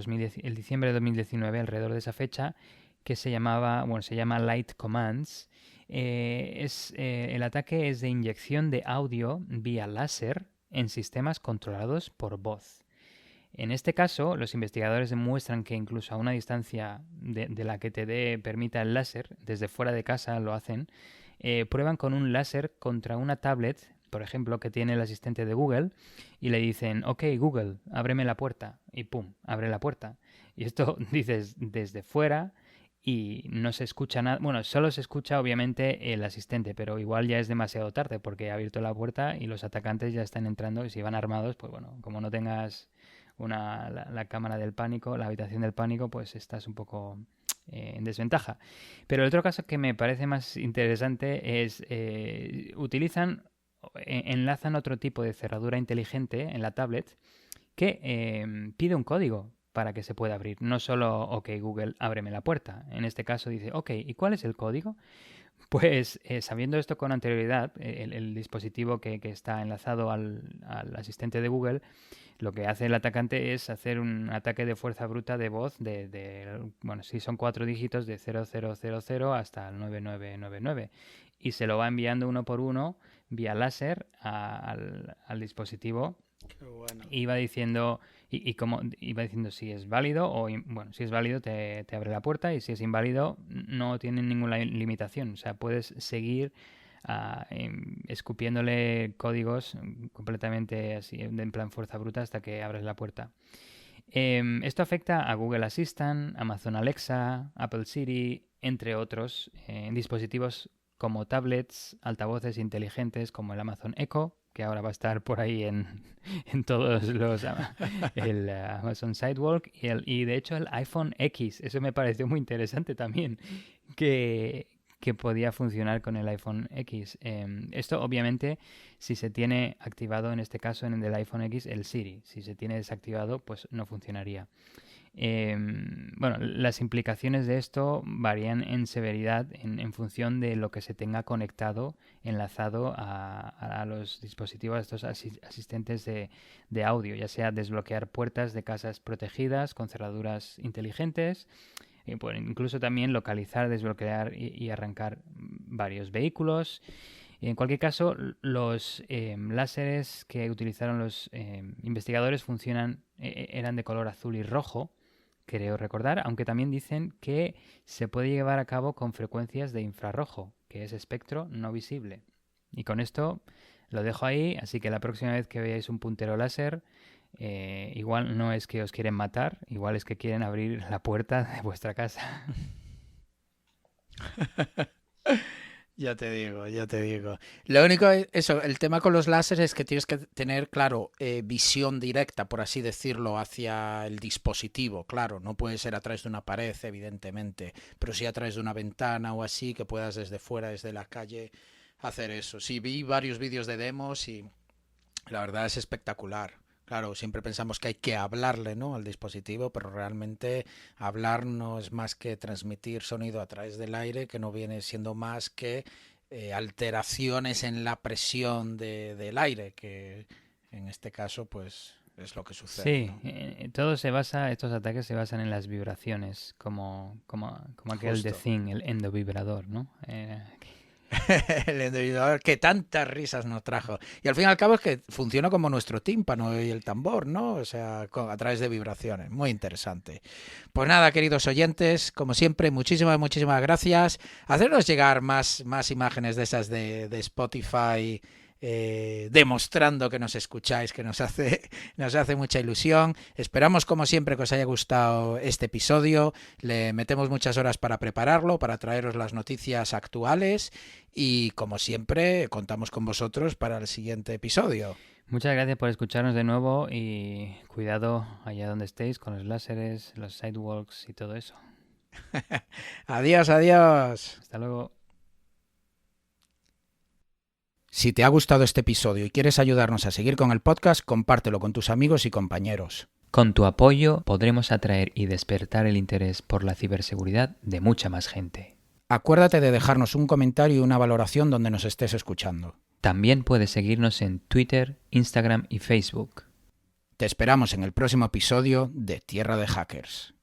diciembre de 2019, alrededor de esa fecha, que se llama Light Commands. El ataque es de inyección de audio vía láser en sistemas controlados por voz. En este caso, los investigadores demuestran que incluso a una distancia de la que te permita el láser, desde fuera de casa lo hacen, prueban con un láser contra una tablet, por ejemplo, que tiene el asistente de Google, y le dicen, ok, Google, ábreme la puerta, y pum, abre la puerta. Y esto dices desde fuera y no se escucha nada. Bueno, solo se escucha obviamente el asistente, pero igual ya es demasiado tarde porque ha abierto la puerta y los atacantes ya están entrando y si van armados, pues bueno, como no tengas la cámara del pánico, la habitación del pánico, pues estás un poco en desventaja. Pero el otro caso que me parece más interesante es enlazan otro tipo de cerradura inteligente en la tablet que pide un código para que se pueda abrir. No solo, ok, Google, ábreme la puerta. En este caso dice, ok, ¿y cuál es el código? Pues sabiendo esto con anterioridad, el dispositivo que está enlazado al asistente de Google, lo que hace el atacante es hacer un ataque de fuerza bruta de voz bueno, si son 4 dígitos de 0000 hasta el 9999 y se lo va enviando uno por uno vía láser al dispositivo. Qué bueno. Y va diciendo como iba diciendo si es válido bueno, si es válido te abre la puerta y si es inválido no tiene ninguna limitación, o sea, puedes seguir escupiéndole códigos completamente así en plan fuerza bruta hasta que abres la puerta. Esto afecta a Google Assistant, Amazon Alexa, Apple Siri, entre otros dispositivos como tablets, altavoces inteligentes como el Amazon Echo, que ahora va a estar por ahí en todos los el Amazon Sidewalk y de hecho el iPhone X. Eso me pareció muy interesante también, que podía funcionar con el iPhone X. Esto obviamente si se tiene activado, en este caso en el del iPhone X, el Siri. Si se tiene desactivado, pues no funcionaría. Bueno, las implicaciones de esto varían en severidad en función de lo que se tenga conectado, enlazado a los dispositivos, a estos asistentes de audio, ya sea desbloquear puertas de casas protegidas con cerraduras inteligentes, pues incluso también localizar, desbloquear y arrancar varios vehículos. En cualquier caso, los láseres que utilizaron los investigadores eran de color azul y rojo, creo recordar, aunque también dicen que se puede llevar a cabo con frecuencias de infrarrojo, que es espectro no visible. Y con esto lo dejo ahí, así que la próxima vez que veáis un puntero láser, igual no es que os quieren matar, igual es que quieren abrir la puerta de vuestra casa. Ya te digo, ya te digo. Lo único es eso, el tema con los láseres es que tienes que tener, claro, visión directa, por así decirlo, hacia el dispositivo. Claro, no puede ser a través de una pared, evidentemente, pero sí a través de una ventana o así, que puedas desde fuera, desde la calle, hacer eso. Sí, vi varios vídeos de demos y la verdad es espectacular. Claro, siempre pensamos que hay que hablarle, ¿no?, al dispositivo, pero realmente hablar no es más que transmitir sonido a través del aire, que no viene siendo más que alteraciones en la presión del aire, que en este caso pues es lo que sucede, Sí, ¿no? estos ataques se basan en las vibraciones, como aquel de Justo. Thing, el endovibrador, ¿no? El individuador que tantas risas nos trajo. Y al fin y al cabo es que funciona como nuestro tímpano y el tambor, ¿no? O sea, a través de vibraciones. Muy interesante. Pues nada, queridos oyentes, como siempre, muchísimas gracias. Hacernos llegar más imágenes de esas de Spotify, demostrando que nos escucháis, que nos hace mucha ilusión. Esperamos, como siempre, que os haya gustado este episodio. Le metemos muchas horas para prepararlo, para traeros las noticias actuales y, como siempre, contamos con vosotros para el siguiente episodio. Muchas gracias por escucharnos de nuevo y cuidado allá donde estéis con los láseres, los sidewalks y todo eso. Adiós. Hasta luego. Si te ha gustado este episodio y quieres ayudarnos a seguir con el podcast, compártelo con tus amigos y compañeros. Con tu apoyo podremos atraer y despertar el interés por la ciberseguridad de mucha más gente. Acuérdate de dejarnos un comentario y una valoración donde nos estés escuchando. También puedes seguirnos en Twitter, Instagram y Facebook. Te esperamos en el próximo episodio de Tierra de Hackers.